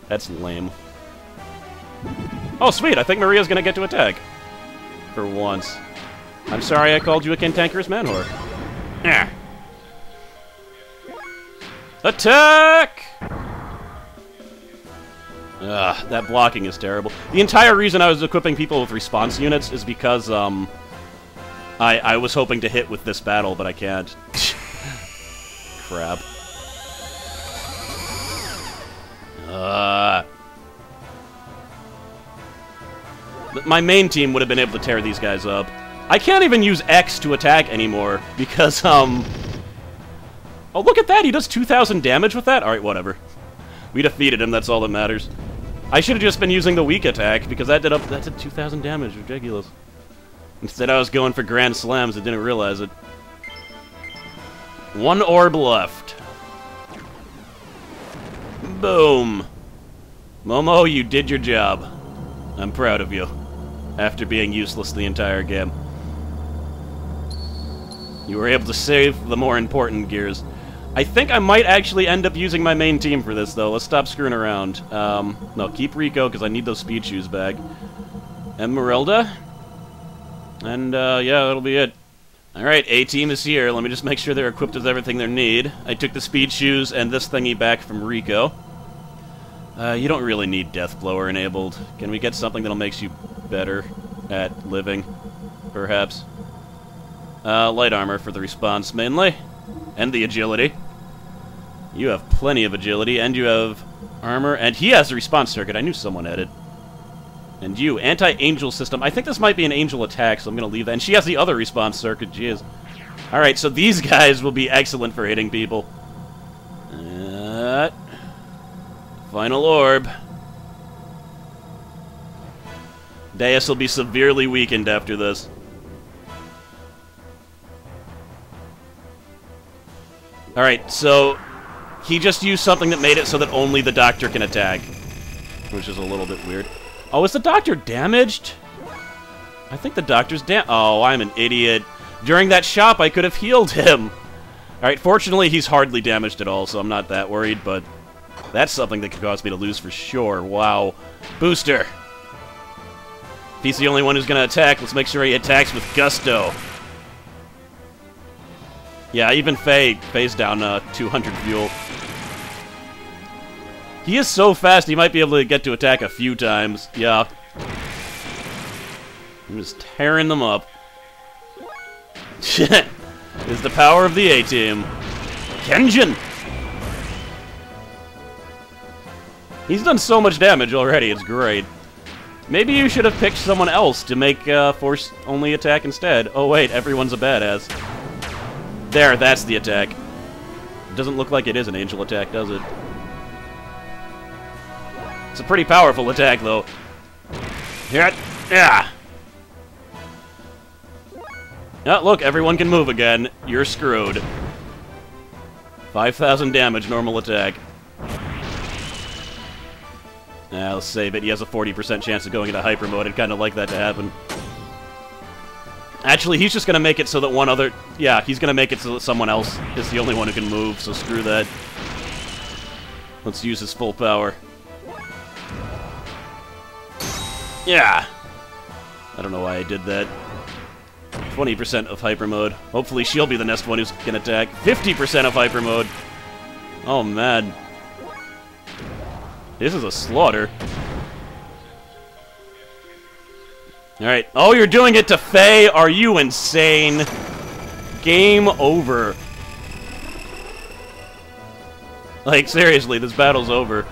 S1: That's lame. Oh, sweet, I think Maria's gonna get to attack. For once. I'm sorry I called you a cantankerous man-whore. Yeah. Attack! Ugh, that blocking is terrible. The entire reason I was equipping people with response units is because, I was hoping to hit with this battle, but I can't. Crap. My main team would have been able to tear these guys up. I can't even use X to attack anymore, because, Oh, look at that! He does 2,000 damage with that? Alright, whatever. We defeated him, that's all that matters. I should have just been using the weak attack, because that did 2,000 damage. Ridiculous. Instead, I was going for Grand Slams. I didn't realize it. One orb left. Boom. Momo, you did your job. I'm proud of you. After being useless the entire game. You were able to save the more important gears. I think I might actually end up using my main team for this, though. Let's stop screwing around. No, keep Rico, because I need those speed shoes back. Emeralda. And, yeah, that'll be it. Alright, A-team is here. Let me just make sure they're equipped with everything they need. I took the speed shoes and this thingy back from Rico. You don't really need Deathblower enabled. Can we get something that'll make you better at living, perhaps? Light armor for the response, mainly. And the agility. You have plenty of agility, and you have armor, and he has a response circuit. I knew someone had it. And you, anti-angel system. I think this might be an angel attack, so I'm going to leave that. And she has the other response circuit, jeez. Alright, so these guys will be excellent for hitting people. Final orb. Deus will be severely weakened after this. Alright, so he just used something that made it so that only the doctor can attack. Which is a little bit weird. Oh, is the doctor damaged? I think the doctor's oh, I'm an idiot. During that shop, I could have healed him. Alright, fortunately, he's hardly damaged at all, so I'm not that worried, but that's something that could cause me to lose for sure. Wow. Booster. If he's the only one who's going to attack, let's make sure he attacks with gusto. Yeah, even Faye's down 200 fuel. He is so fast, he might be able to get to attack a few times. Yeah. I'm just tearing them up. Shit. Is the power of the A-team. Kenjin! He's done so much damage already, it's great. Maybe you should have picked someone else to make force-only attack instead. Oh wait, everyone's a badass. There, that's the attack. It doesn't look like it is an angel attack, does it? It's a pretty powerful attack, though. Yeah. Oh, look, everyone can move again. You're screwed. 5,000 damage, normal attack. Now, let's save it. He has a 40% chance of going into hyper mode. I'd kind of like that to happen. Actually, he's just going to make it so that one other... Yeah, he's going to make it so that someone else is the only one who can move, so screw that. Let's use his full power. Yeah! I don't know why I did that. 20% of hyper mode. Hopefully she'll be the next one who's going to attack. 50% of hyper mode! Oh, man. This is a slaughter. Alright. Oh, you're doing it to Faye? Are you insane? Game over. Like, seriously, this battle's over.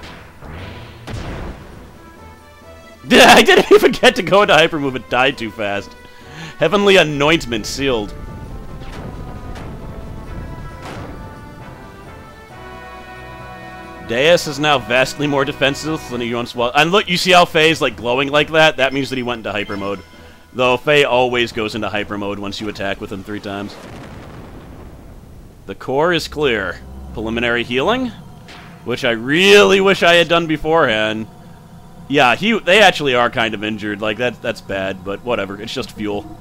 S1: I didn't even get to go into hyper move, it died too fast. Heavenly Anointment sealed. Deus is now vastly more defensive than he once was. And look, you see how Faye's like glowing like that? That means that he went into hyper mode. Though Faye always goes into hyper mode once you attack with him 3 times. The core is clear. Preliminary healing, which I really wish I had done beforehand. Yeah, they actually are kind of injured. Like, that's bad, but whatever. It's just fuel.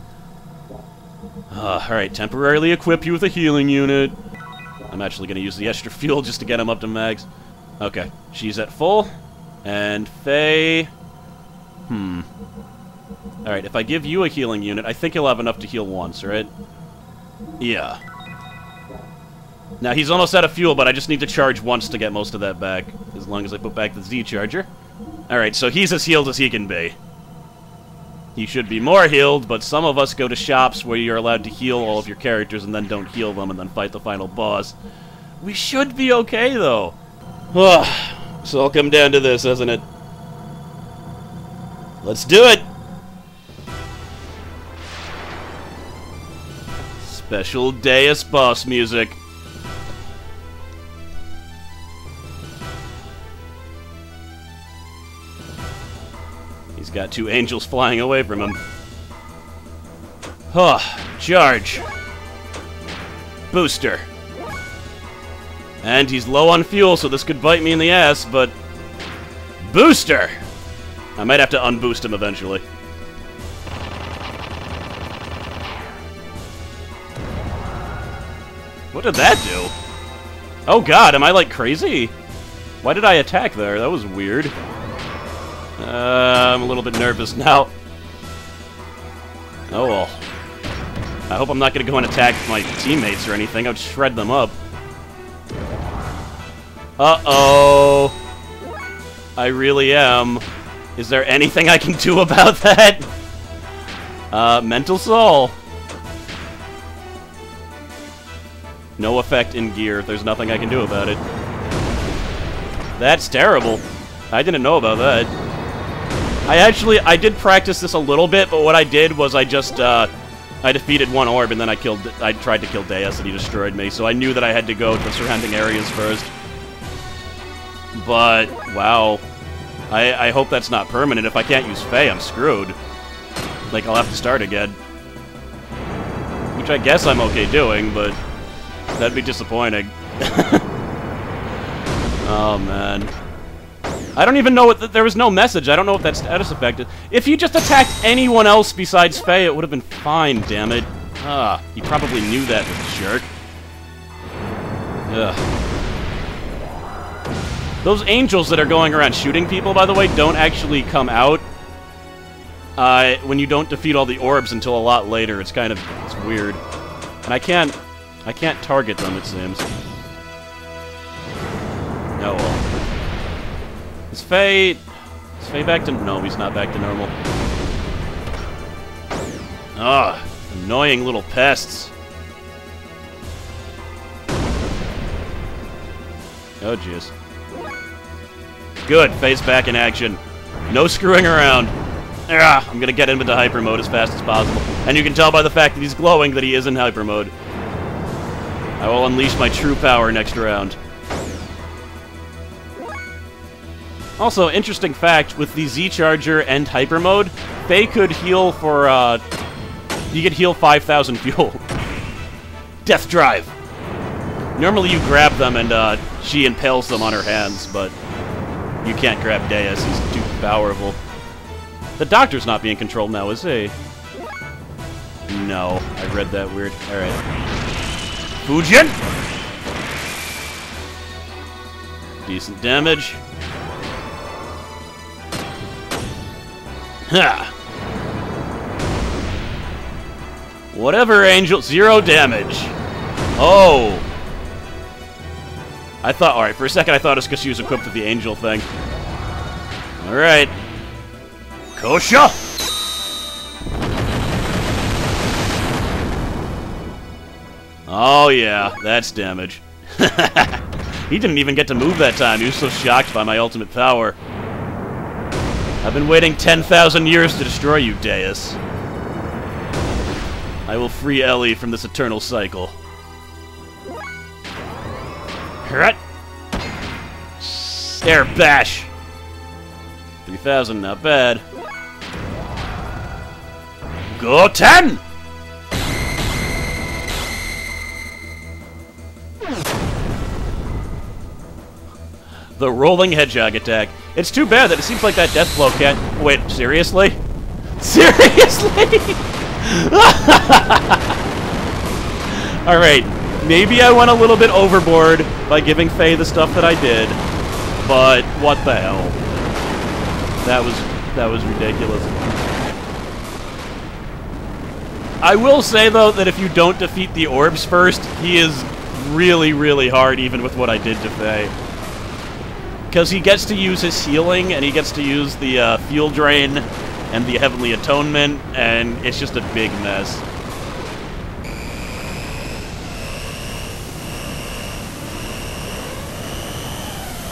S1: Alright, temporarily equip you with a healing unit. I'm actually going to use the extra fuel just to get him up to max. Okay, she's at full. And Faye... Alright, if I give you a healing unit, I think he'll have enough to heal once, right? Yeah. Now, he's almost out of fuel, but I just need to charge once to get most of that back. As long as I put back the Z-charger. Alright, so he's as healed as he can be. He should be more healed, but some of us go to shops where you're allowed to heal all of your characters and then don't heal them and then fight the final boss. We should be okay, though. So it'll come down to this, hasn't it? Let's do it! Special Deus boss music. He's got 2 angels flying away from him. Charge. Booster. And he's low on fuel, so this could bite me in the ass, but... Booster! I might have to unboost him eventually. What did that do? Oh god, am I like crazy? Why did I attack there? That was weird. I'm a little bit nervous now. Oh well. I hope I'm not gonna go and attack my teammates or anything. I would shred them up. Uh-oh. I really am. Is there anything I can do about that? Mental Soul. No effect in gear. There's nothing I can do about it. That's terrible. I didn't know about that. I did practice this a little bit, but what I did was I just, I defeated one orb, and then I tried to kill Deus, and he destroyed me, so I knew that I had to go to the surrounding areas first. But, wow. I hope that's not permanent. If I can't use Faye, I'm screwed. Like, I'll have to start again. Which I guess I'm okay doing, but that'd be disappointing. Oh, man. I don't even know what... There was no message. I don't know if that status effect is. If you just attacked anyone else besides Faye, it would have been fine, damn it. Ah, he probably knew that, the jerk. Ugh. Those angels that are going around shooting people, by the way, don't actually come out when you don't defeat all the orbs until a lot later. It's kind of... it's weird. And I can't target them, it seems. Oh well. Is Faye back to... no, he's not back to normal. Ah, annoying little pests. Oh, jeez. Good, Faye's back in action. No screwing around. I'm gonna get him into hyper mode as fast as possible. And you can tell by the fact that he's glowing that he is in hyper mode. I will unleash my true power next round. Also, interesting fact, with the Z-Charger and hyper mode, Faye could heal for, you could heal 5,000 fuel. Death Drive! Normally you grab them and, she impales them on her hands, but you can't grab Deus, he's too powerful. The Doctor's not being controlled now, is he? No, I read that weird. Alright. Fujian! Decent damage. Ha! Whatever, Angel. 0 damage. Oh! I thought... alright, for a second I thought it was because she was equipped with the Angel thing. Alright. Kosha! Oh yeah, that's damage. He didn't even get to move that time. He was so shocked by my ultimate power. I've been waiting 10,000 years to destroy you, Deus. I will free Ellie from this eternal cycle. Hurrat! Air bash! 3,000, not bad. Go 10! The rolling hedgehog attack. It's too bad that it seems like that death blow can't... wait, seriously? Seriously? Alright, maybe I went a little bit overboard by giving Faye the stuff that I did, but what the hell? That was ridiculous. I will say, though, that if you don't defeat the orbs first, he is really, really hard, even with what I did to Faye. Because he gets to use his healing, and he gets to use the fuel drain and the Heavenly Atonement, and it's just a big mess.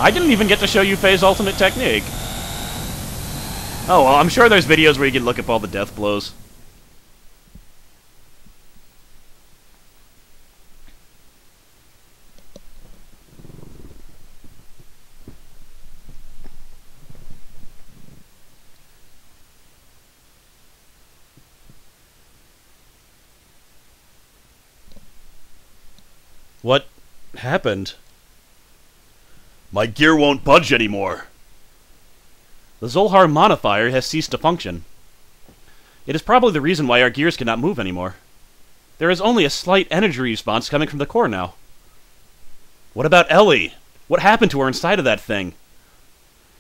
S1: I didn't even get to show you Faye's ultimate technique. Oh, well, I'm sure there's videos where you can look up all the death blows. What happened? My gear won't budge anymore. The Zolhar modifier has ceased to function. It is probably the reason why our gears cannot move anymore. There is only a slight energy response coming from the core now. What about Ellie? What happened to her inside of that thing?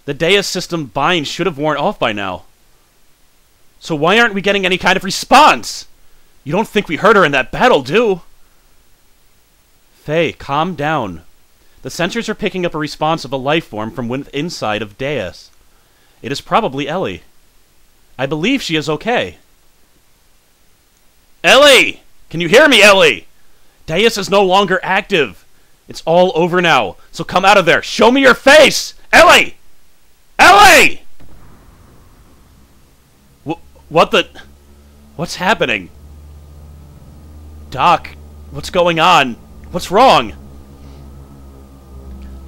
S1: The Deus system bind should have worn off by now. So why aren't we getting any kind of response? You don't think we hurt her in that battle, do? Faye, calm down. The sensors are picking up a response of a life form from inside of Deus. It is probably Ellie. I believe she is okay. Ellie! Can you hear me, Ellie? Deus is no longer active. It's all over now, so come out of there. Show me your face! Ellie! Ellie! What the... What's happening? Doc, what's going on? What's wrong?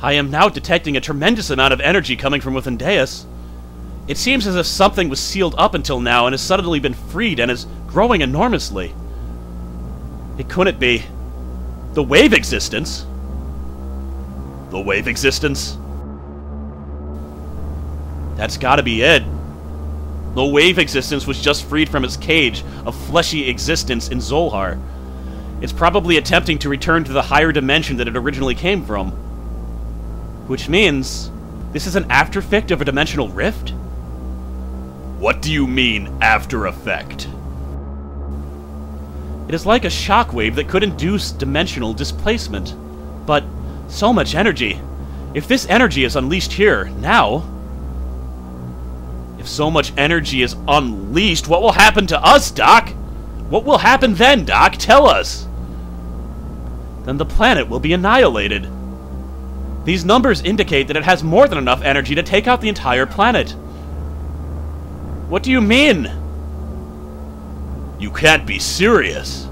S1: I am now detecting a tremendous amount of energy coming from within Deus. It seems as if something was sealed up until now and has suddenly been freed and is growing enormously. It couldn't be the wave existence. The wave existence? That's gotta be it. The wave existence was just freed from its cage of fleshy existence in Zolhar. It's probably attempting to return to the higher dimension that it originally came from. Which means, this is an after effect of a dimensional rift? What do you mean, after effect? It is like a shockwave that could induce dimensional displacement. But, so much energy. If this energy is unleashed here, now... If so much energy is unleashed, what will happen to us, Doc? What will happen then, Doc? Tell us! Then the planet will be annihilated. These numbers indicate that it has more than enough energy to take out the entire planet. What do you mean? You can't be serious.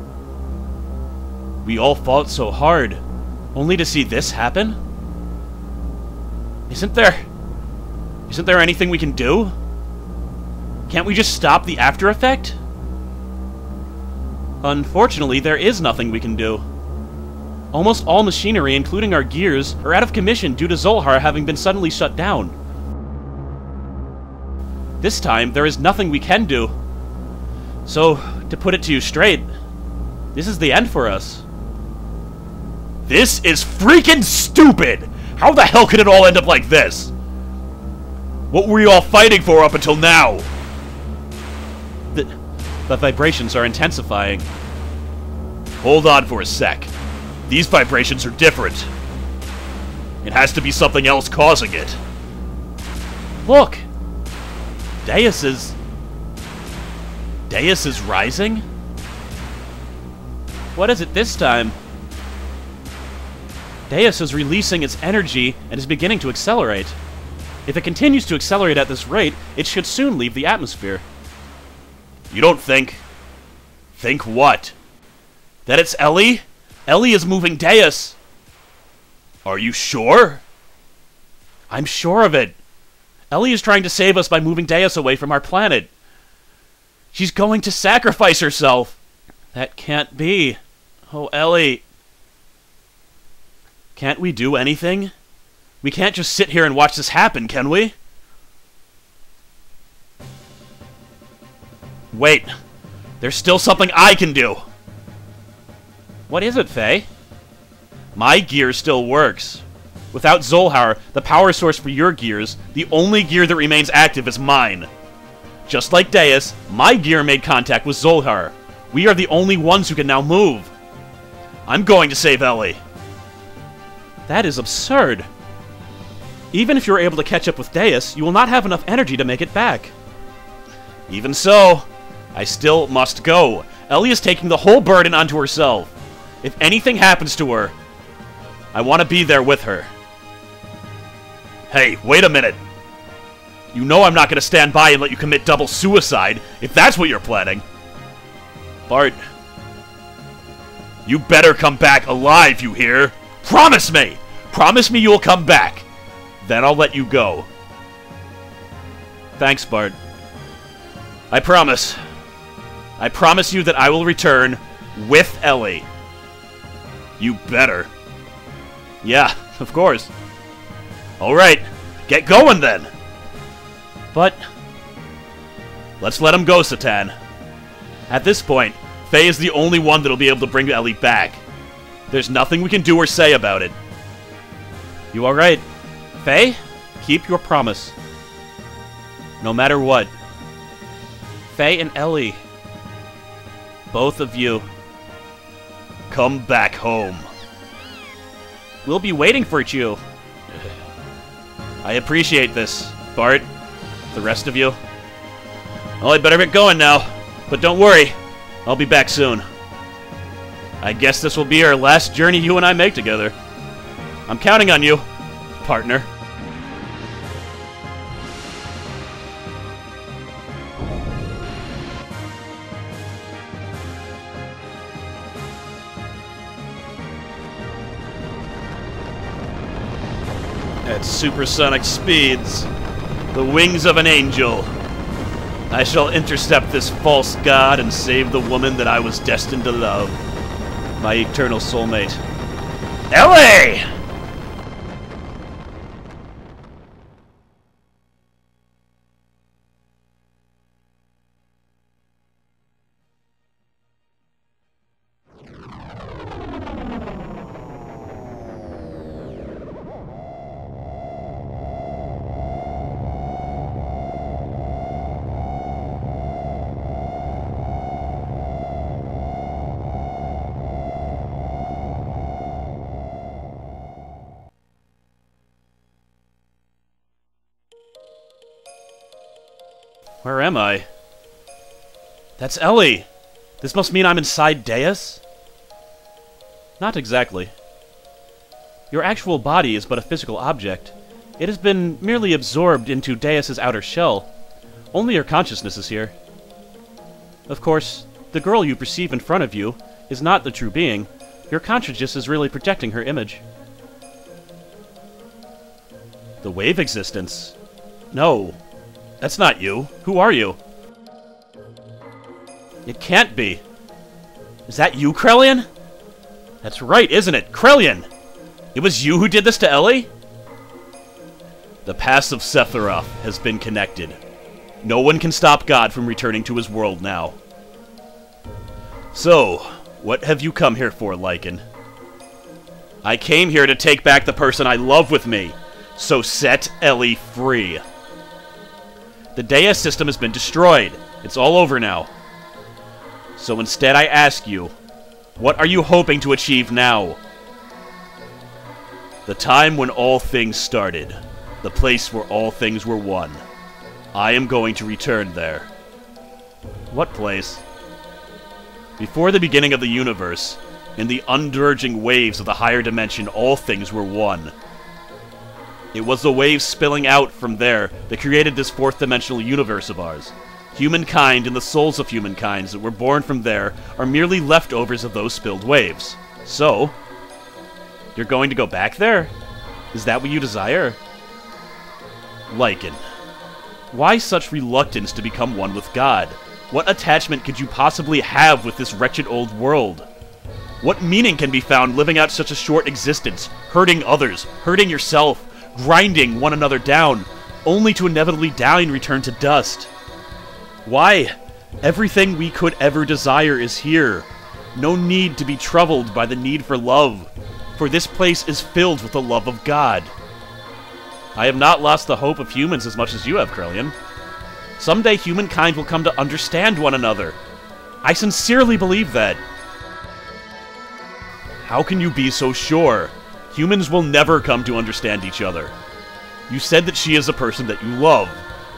S1: We all fought so hard, only to see this happen? Isn't there anything we can do? Can't we just stop the after effect? Unfortunately, there is nothing we can do. Almost all machinery, including our gears, are out of commission due to Zolhar having been suddenly shut down. This time, there is nothing we can do. So, to put it to you straight, this is the end for us. This is freaking stupid! How the hell could it all end up like this? What were you all fighting for up until now? The vibrations are intensifying. Hold on for a sec. These vibrations are different. It has to be something else causing it. Look! Deus is rising? What is it this time? Deus is releasing its energy and is beginning to accelerate. If it continues to accelerate at this rate, it should soon leave the atmosphere. You don't think... Think what? That it's Ellie? Ellie is moving Deus. Are you sure? I'm sure of it. Ellie is trying to save us by moving Deus away from our planet. She's going to sacrifice herself. That can't be. Oh, Ellie. Can't we do anything? We can't just sit here and watch this happen, can we? Wait. There's still something I can do. What is it, Faye? My gear still works. Without Zolhar, the power source for your gears, the only gear that remains active is mine. Just like Deus, my gear made contact with Zolhar. We are the only ones who can now move. I'm going to save Ellie. That is absurd. Even if you're able to catch up with Deus, you will not have enough energy to make it back. Even so, I still must go. Ellie is taking the whole burden onto herself. If anything happens to her, I want to be there with her. Hey, wait a minute. You know I'm not going to stand by and let you commit double suicide, if that's what you're planning. Bart, you better come back alive, you hear? Promise me! Promise me you'll come back. Then I'll let you go. Thanks, Bart. I promise. I promise you that I will return with Ellie. You better. Yeah, of course. Alright, get going then! But... let's let him go, Satan. At this point, Faye is the only one that'll be able to bring Ellie back. There's nothing we can do or say about it. You alright? Faye? Keep your promise. No matter what. Faye and Ellie. Both of you. Come back home. We'll be waiting for you. I appreciate this, Bart. The rest of you. Well, I better get going now. But don't worry. I'll be back soon. I guess this will be our last journey you and I make together. I'm counting on you, partner. At supersonic speeds, the wings of an angel, I shall intercept this false god and save the woman that I was destined to love. My eternal soulmate. Ellie! Where am I? That's Ellie! This must mean I'm inside Deus? Not exactly. Your actual body is but a physical object. It has been merely absorbed into Deus's outer shell. Only your consciousness is here. Of course, the girl you perceive in front of you is not the true being. Your consciousness is really projecting her image. The wave existence? No. That's not you. Who are you? It can't be. Is that you, Krellian? That's right, isn't it? Krellian! It was you who did this to Ellie? The pass of Sephiroth has been connected. No one can stop God from returning to his world now. So, what have you come here for, Lycan? I came here to take back the person I love with me. So set Ellie free. The Deus system has been destroyed. It's all over now. So instead I ask you, what are you hoping to achieve now? The time when all things started. The place where all things were one. I am going to return there. What place? Before the beginning of the universe, in the underurging waves of the higher dimension, all things were one. It was the waves spilling out from there that created this fourth-dimensional universe of ours. Humankind and the souls of humankind that were born from there are merely leftovers of those spilled waves. So, you're going to go back there? Is that what you desire? Lycan, why such reluctance to become one with God? What attachment could you possibly have with this wretched old world? What meaning can be found living out such a short existence, hurting others, hurting yourself, grinding one another down, only to inevitably die and return to dust? Why? Everything we could ever desire is here. No need to be troubled by the need for love, for this place is filled with the love of God. I have not lost the hope of humans as much as you have, Krellian. Someday humankind will come to understand one another. I sincerely believe that. How can you be so sure? Humans will never come to understand each other. You said that she is a person that you love,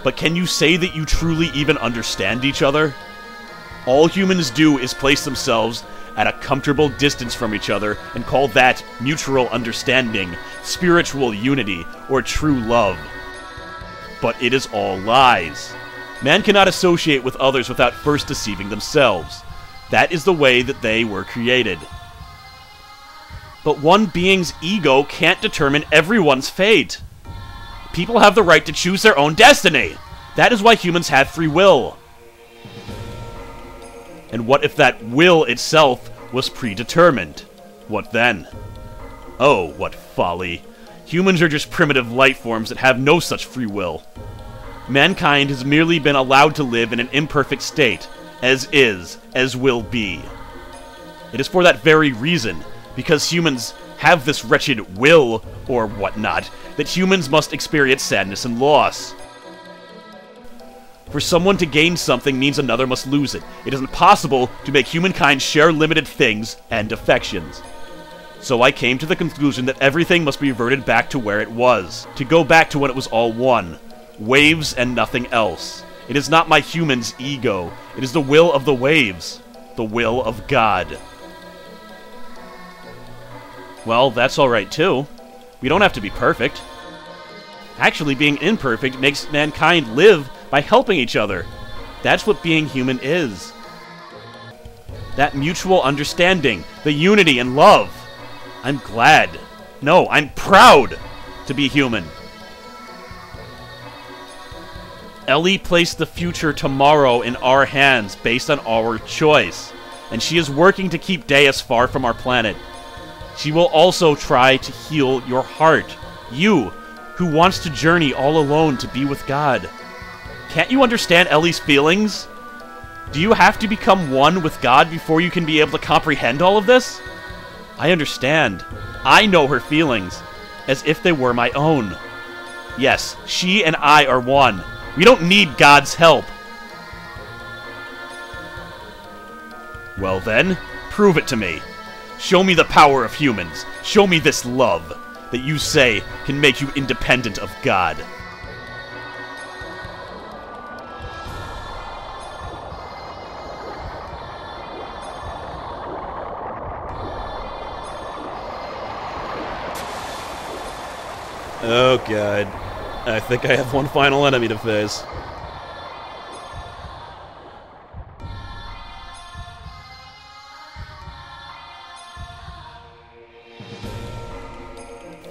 S1: but can you say that you truly even understand each other? All humans do is place themselves at a comfortable distance from each other and call that mutual understanding, spiritual unity, or true love. But it is all lies. Man cannot associate with others without first deceiving themselves. That is the way that they were created. But one being's ego can't determine everyone's fate. People have the right to choose their own destiny. That is why humans have free will. And what if that will itself was predetermined? What then? Oh, what folly.
S2: Humans are just primitive life forms that have no such free will. Mankind has merely been allowed to live in an imperfect state, as is, as will be. It is for that very reason, because humans have this wretched will, or whatnot, that humans must experience sadness and loss. For someone to gain something means another must lose it. It is impossible to make humankind share limited things and affections. So I came to the conclusion that everything must be reverted back to where it was, to go back to when it was all one. Waves and nothing else. It is not my human's ego. It is the will of the waves. The will of God. Well, that's alright too. We don't have to be perfect. Actually, being imperfect makes mankind live by helping each other. That's what being human is. That mutual understanding, the unity and love. I'm glad. No, I'm proud to be human. Ellie placed the future tomorrow in our hands based on our choice, and she is working to keep Deus far from our planet. She will also try to heal your heart. You, who wants to journey all alone to be with God. Can't you understand Ellie's feelings? Do you have to become one with God before you can be able to comprehend all of this? I understand. I know her feelings, as if they were my own. Yes, she and I are one. We don't need God's help. Well then, prove it to me. Show me the power of humans. Show me this love that you say can make you independent of God.
S1: Oh god. I think I have one final enemy to face.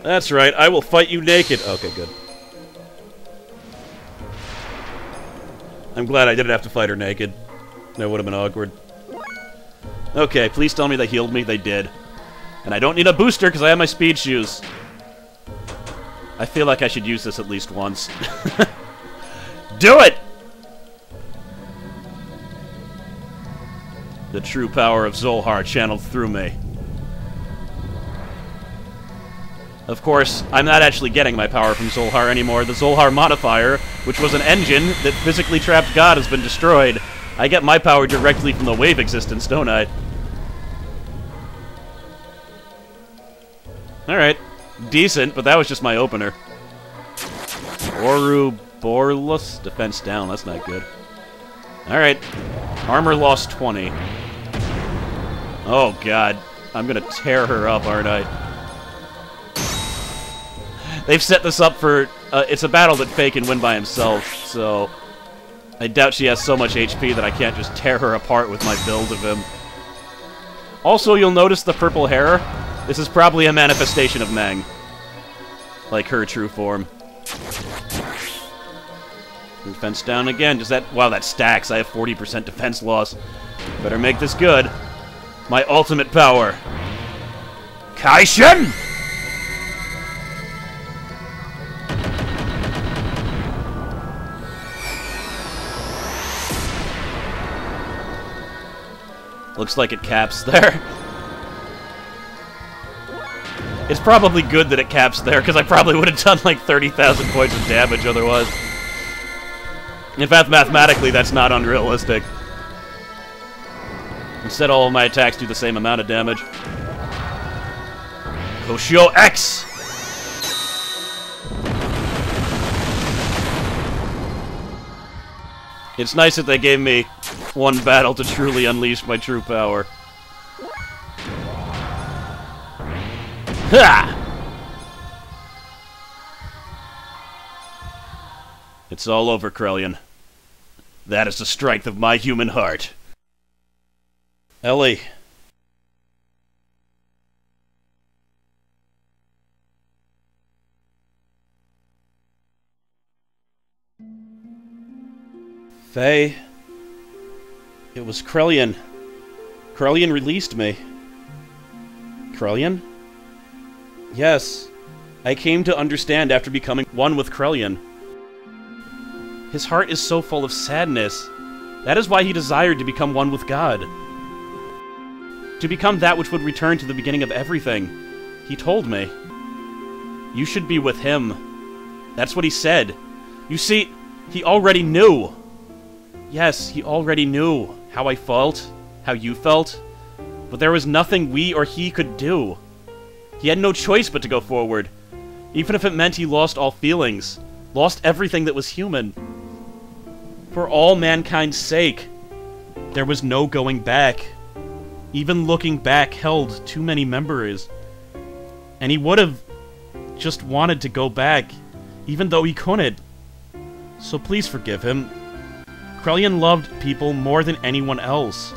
S1: That's right, I will fight you naked. Okay, good. I'm glad I didn't have to fight her naked. That would have been awkward. Okay, please tell me they healed me. They did. And I don't need a booster because I have my speed shoes. I feel like I should use this at least once. Do it! The true power of Xolhar channeled through me. Of course, I'm not actually getting my power from Xolhar anymore. The Xolhar modifier, which was an engine that physically trapped God, has been destroyed. I get my power directly from the wave existence, don't I? Alright. Decent, but that was just my opener. Ouroboros, defense down, that's not good. Alright. Armor lost 20. Oh god. I'm gonna tear her up, aren't I? They've set this up for... it's a battle that Faye can win by himself, so... I doubt she has so much HP that I can't just tear her apart with my build of him. Also, you'll notice the purple hair. This is probably a manifestation of Meng. Like her true form. Defense down again. Does that... Wow, that stacks. I have 40% defense loss. Better make this good. My ultimate power. Kaishin! Looks like it caps there. It's probably good that it caps there, because I probably would have done like 30,000 points of damage otherwise. In fact, mathematically, that's not unrealistic. Instead, all of my attacks do the same amount of damage. Koshio X! It's nice that they gave me one battle to truly unleash my true power. Ha! It's all over, Krellian. That is the strength of my human heart. Ellie. Faye. It was Krellian. Krellian released me. Krellian? Yes. I came to understand after becoming one with Krelian. His heart is so full of sadness. That is why he desired to become one with God. To become that which would return to the beginning of everything. He told me. You should be with him. That's what he said. You see, he already knew. Yes, he already knew how I felt, how you felt. But there was nothing we or he could do. He had no choice but to go forward. Even if it meant he lost all feelings. Lost everything that was human. For all mankind's sake, there was no going back. Even looking back held too many memories. And he would have just wanted to go back, even though he couldn't. So please forgive him. Krelian loved people more than anyone else.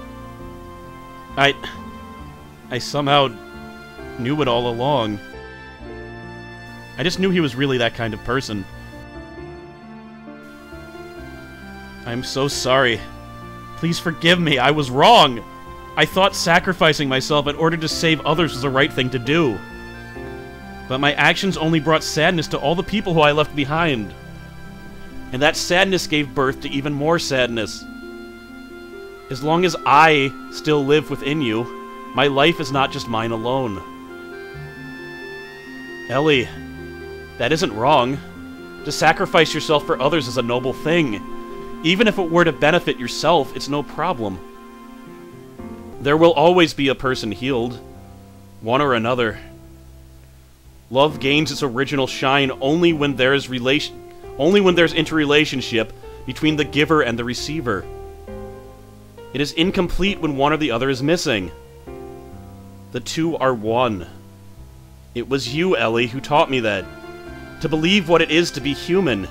S1: I somehow knew it all along. I just knew he was really that kind of person. I'm so sorry. Please forgive me, I was wrong! I thought sacrificing myself in order to save others was the right thing to do. But my actions only brought sadness to all the people who I left behind. And that sadness gave birth to even more sadness. As long as I still live within you, my life is not just mine alone. Ellie, that isn't wrong. To sacrifice yourself for others is a noble thing. Even if it were to benefit yourself, it's no problem. There will always be a person healed. One or another. Love gains its original shine only when there's interrelationship between the giver and the receiver. It is incomplete when one or the other is missing. The two are one. It was you, Ellie, who taught me that. To believe what it is to be human.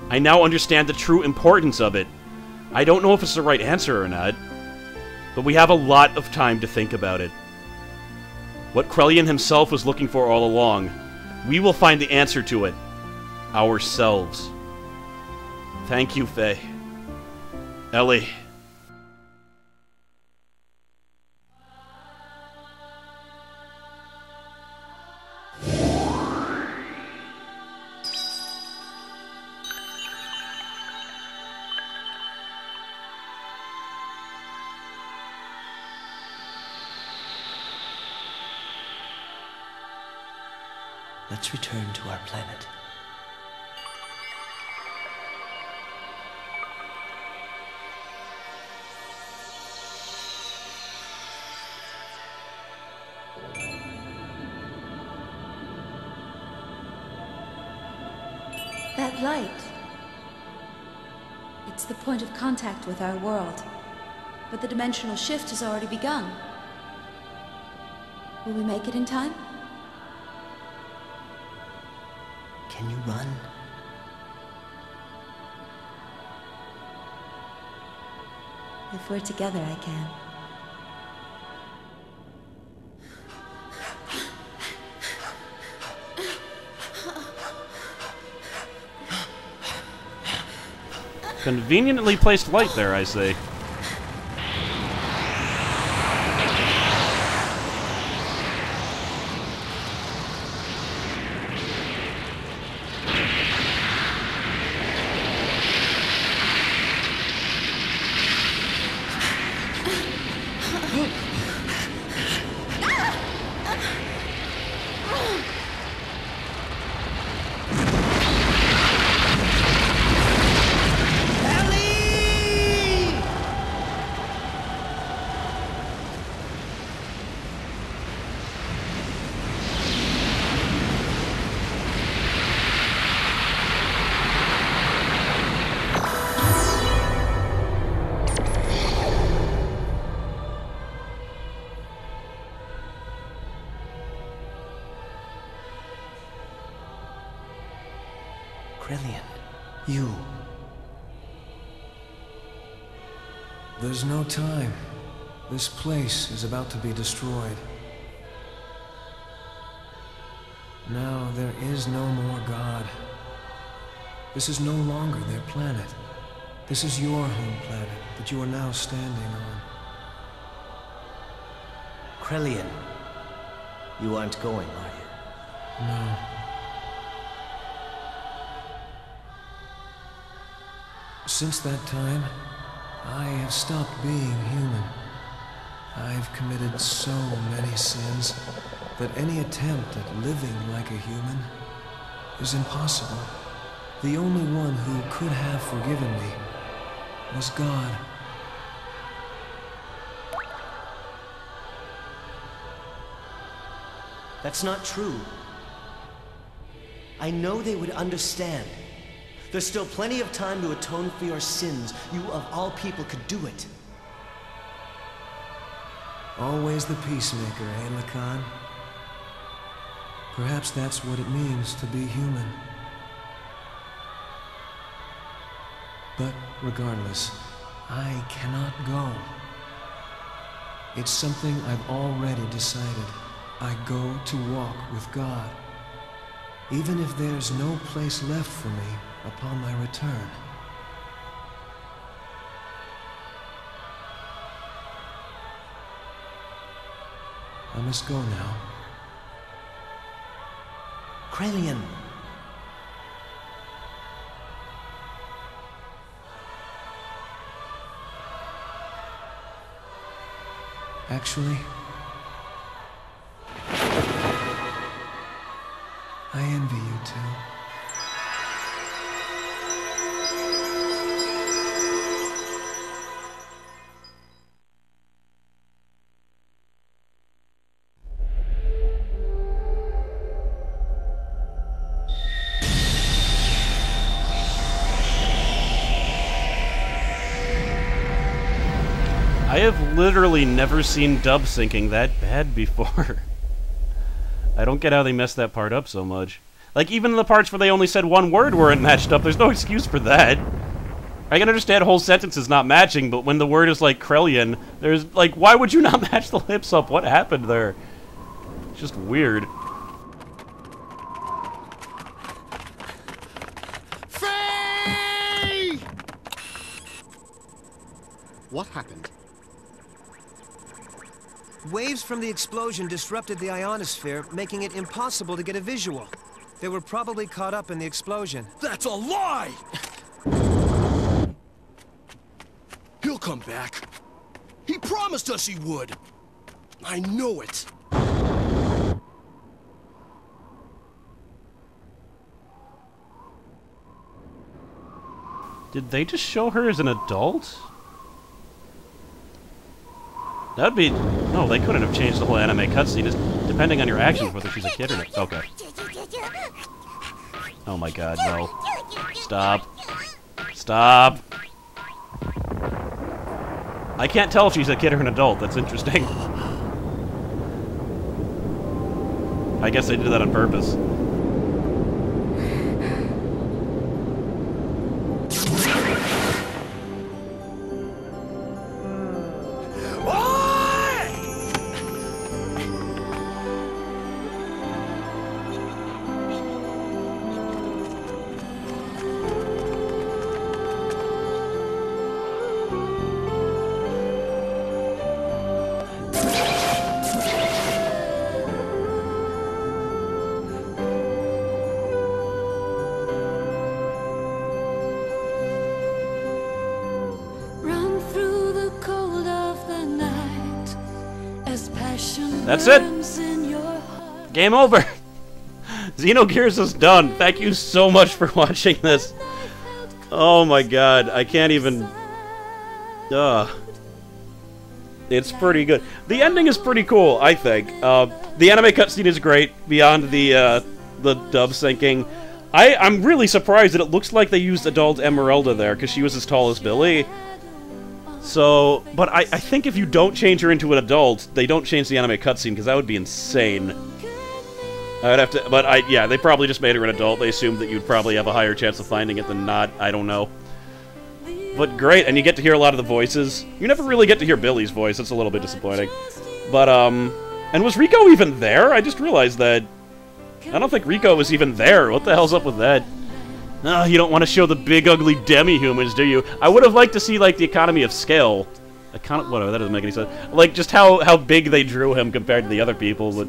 S1: I now understand the true importance of it. I don't know if it's the right answer or not, but we have a lot of time to think about it. What Krelian himself was looking for all along, we will find the answer to it. Ourselves. Thank you, Faye. Ellie.
S3: Let's return to our planet.
S4: That light. It's the point of contact with our world. But the dimensional shift has already begun. Will we make it in time?
S3: Can you run?
S4: If we're together, I can.
S1: Conveniently placed light there, I say.
S3: Krelian, you.
S5: There's no time. This place is about to be destroyed. Now there is no more God. This is no longer their planet. This is your home planet that you are now standing on.
S3: Krelian, you aren't going, are you?
S5: No. Since that time, I have stopped being human. I've committed so many sins that any attempt at living like a human is impossible. The only one who could have forgiven me was God.
S3: That's not true. I know they would understand. There's still plenty of time to atone for your sins. You, of all people, could do it.
S5: Always the peacemaker, eh, Lacan? Perhaps that's what it means to be human. But regardless, I cannot go. It's something I've already decided. I go to walk with God, even if there's no place left for me upon my return. I must go now.
S3: Krelian.
S5: Actually, I envy you too.
S2: I have literally never seen dub syncing that bad before. I don't get how they messed that part up so much. Like, even the parts where they only said one word weren't matched up, there's no excuse for that. I can understand whole sentences not matching, but when the word is like Krelian, there's, like, why would you not match the lips up? What happened there? It's just weird.
S6: Faye! What happened?
S5: Waves from the explosion disrupted the ionosphere, making it impossible to get a visual. They were probably caught up in the explosion.
S6: That's a lie! He'll come back. He promised us he would. I know it.
S2: Did they just show her as an adult? That'd be... No, they couldn't have changed the whole anime cutscene, just depending on your actions, whether she's a kid or not. Okay. Oh my god, no. Stop. Stop! I can't tell if she's a kid or an adult, that's interesting. I guess they did that on purpose. That's it! Game over! Xenogears is done. Thank you so much for watching this. Oh my god, I can't even... It's pretty good. The ending is pretty cool, I think. The anime cutscene is great, beyond the dub syncing. I'm really surprised that it looks like they used adult Emeralda there, because she was as tall as Billy. So, but I think if you don't change her into an adult, they don't change the anime cutscene, because that would be insane. I would have to, but yeah, they probably just made her an adult. They assumed that you'd probably have a higher chance of finding it than not. I don't know. But great, and you get to hear a lot of the voices. You never really get to hear Billy's voice. It's a little bit disappointing. But, and was Rico even there? I just realized that. I don't think Rico was even there. What the hell's up with that? You don't want to show the big, ugly demi-humans, do you? I would have liked to see, like, the economy of scale. Whatever, that doesn't make any sense. Like, just how big they drew him compared to the other people, but...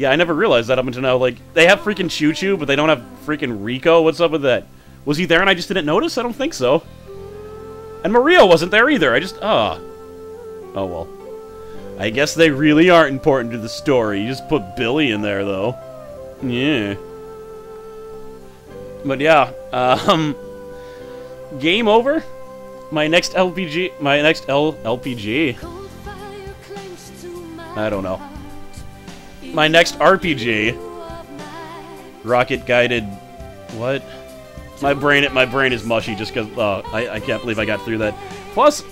S1: Yeah, I never realized that up until now. Like, they have freaking Choo Choo, but they don't have freaking Rico. What's up with that? Was he there and I just didn't notice? I don't think so. And Maria wasn't there either. I just... Oh, well. I guess they really aren't important to the story. You just put Billy in there, though. Yeah. But yeah, game over? My next LPG... My next LPG? I don't know. My next RPG... Rocket-guided... What? My brain is mushy just because... I can't believe I got through that. Plus...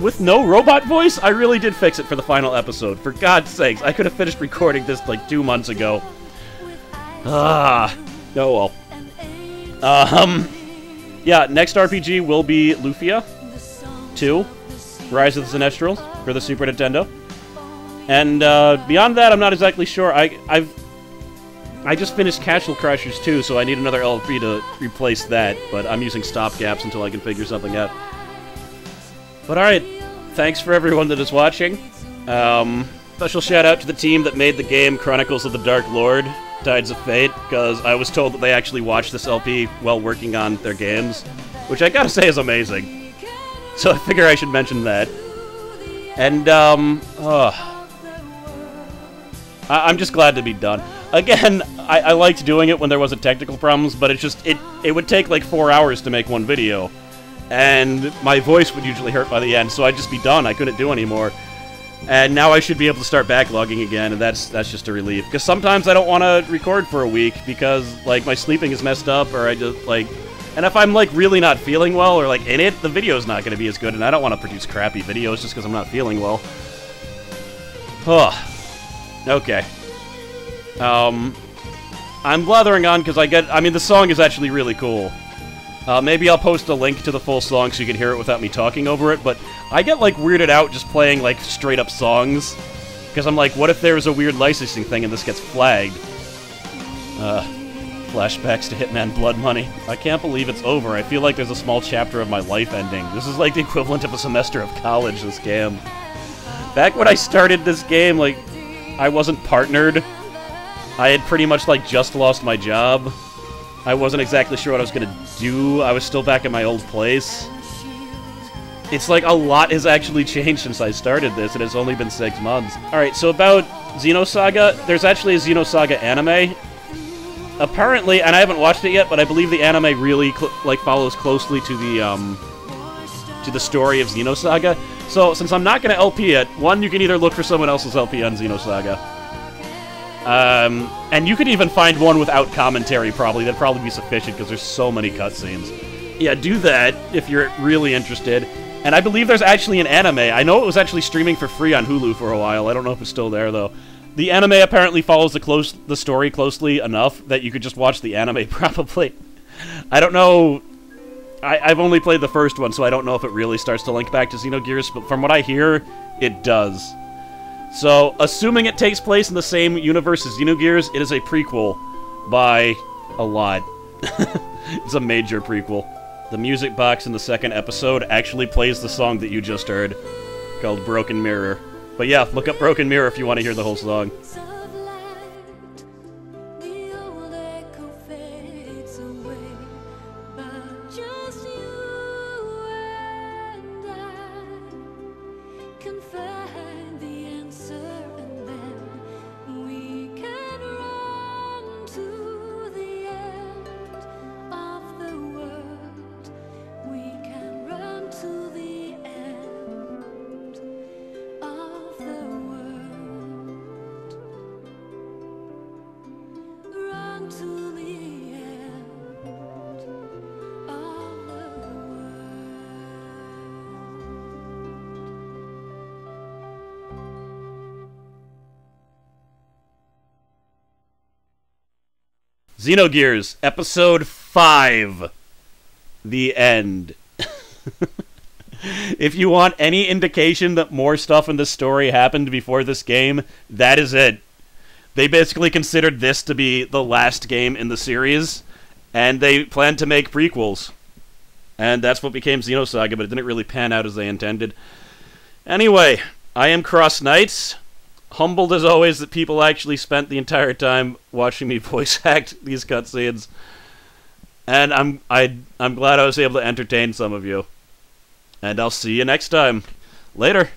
S1: With no robot voice, I really did fix it for the final episode. For God's sakes, I could have finished recording this like 2 months ago. Oh well. Yeah, next RPG will be Lufia 2, Rise of the Sinestral for the Super Nintendo. And beyond that, I'm not exactly sure. I just finished Castle Crashers 2, so I need another LP to replace that, but I'm using stopgaps until I can figure something out. But alright, thanks for everyone that is watching. Special shout out to the team that made the game Chronicles of the Dark Lord, Tides of Fate, because I was told that they actually watched this LP while working on their games, which I gotta say is amazing. So I figure I should mention that. And, I'm just glad to be done. Again, I liked doing it when there wasn't technical problems, but it would take like 4 hours to make one video. And my voice would usually hurt by the end, so I'd just be done. I couldn't do anymore. And now I should be able to start backlogging again, and that's just a relief. Because sometimes I don't want to record for a week because, like, my sleeping is messed up, or I just, like... And if I'm, like, really not feeling well, or, like, in it, the video's not going to be as good, and I don't want to produce crappy videos just because I'm not feeling well. Okay. I'm blathering on because I mean, the song is actually really cool. Maybe I'll post a link to the full song so you can hear it without me talking over it, but I get, like, weirded out just playing, like, straight-up songs. Because I'm like, what if there's a weird licensing thing and this gets flagged? Flashbacks to Hitman Blood Money. I can't believe it's over. I feel like there's a small chapter of my life ending. This is like the equivalent of a semester of college, this game. Back when I started this game, like, I wasn't partnered. I had pretty much, like, just lost my job. I wasn't exactly sure what I was gonna do. I was still back at my old place. It's like a lot has actually changed since I started this, and it's only been 6 months. Alright, so about Xenosaga, there's actually a Xenosaga anime. Apparently, and I haven't watched it yet, but I believe the anime really, like, follows closely to the story of Xenosaga. So, since I'm not gonna LP it, one, you can either look for someone else's LP on Xenosaga. And you could even find one without commentary, probably. That'd probably be sufficient, because there's so many cutscenes. Yeah, do that, if you're really interested. And I believe there's actually an anime. I know it was actually streaming for free on Hulu for a while. I don't know if it's still there, though. The anime apparently follows the story closely enough that you could just watch the anime, probably. I don't know... I've only played the first one, so I don't know if it really starts to link back to Xenogears, but from what I hear, it does. So, assuming it takes place in the same universe as Xenogears, it is a prequel by a lot. It's a major prequel. The music box in the second episode actually plays the song that you just heard, called Broken Mirror. But yeah, look up Broken Mirror if you want to hear the whole song. Xenogears, Episode 5. The end. If you want any indication that more stuff in this story happened before this game, that is it. They basically considered this to be the last game in the series, and they planned to make prequels. And that's what became Xenosaga, but it didn't really pan out as they intended. Anyway, I am CrossKnights. humbled as always that people actually spent the entire time watching me voice act these cutscenes. And I'm glad I was able to entertain some of you. And I'll see you next time. Later.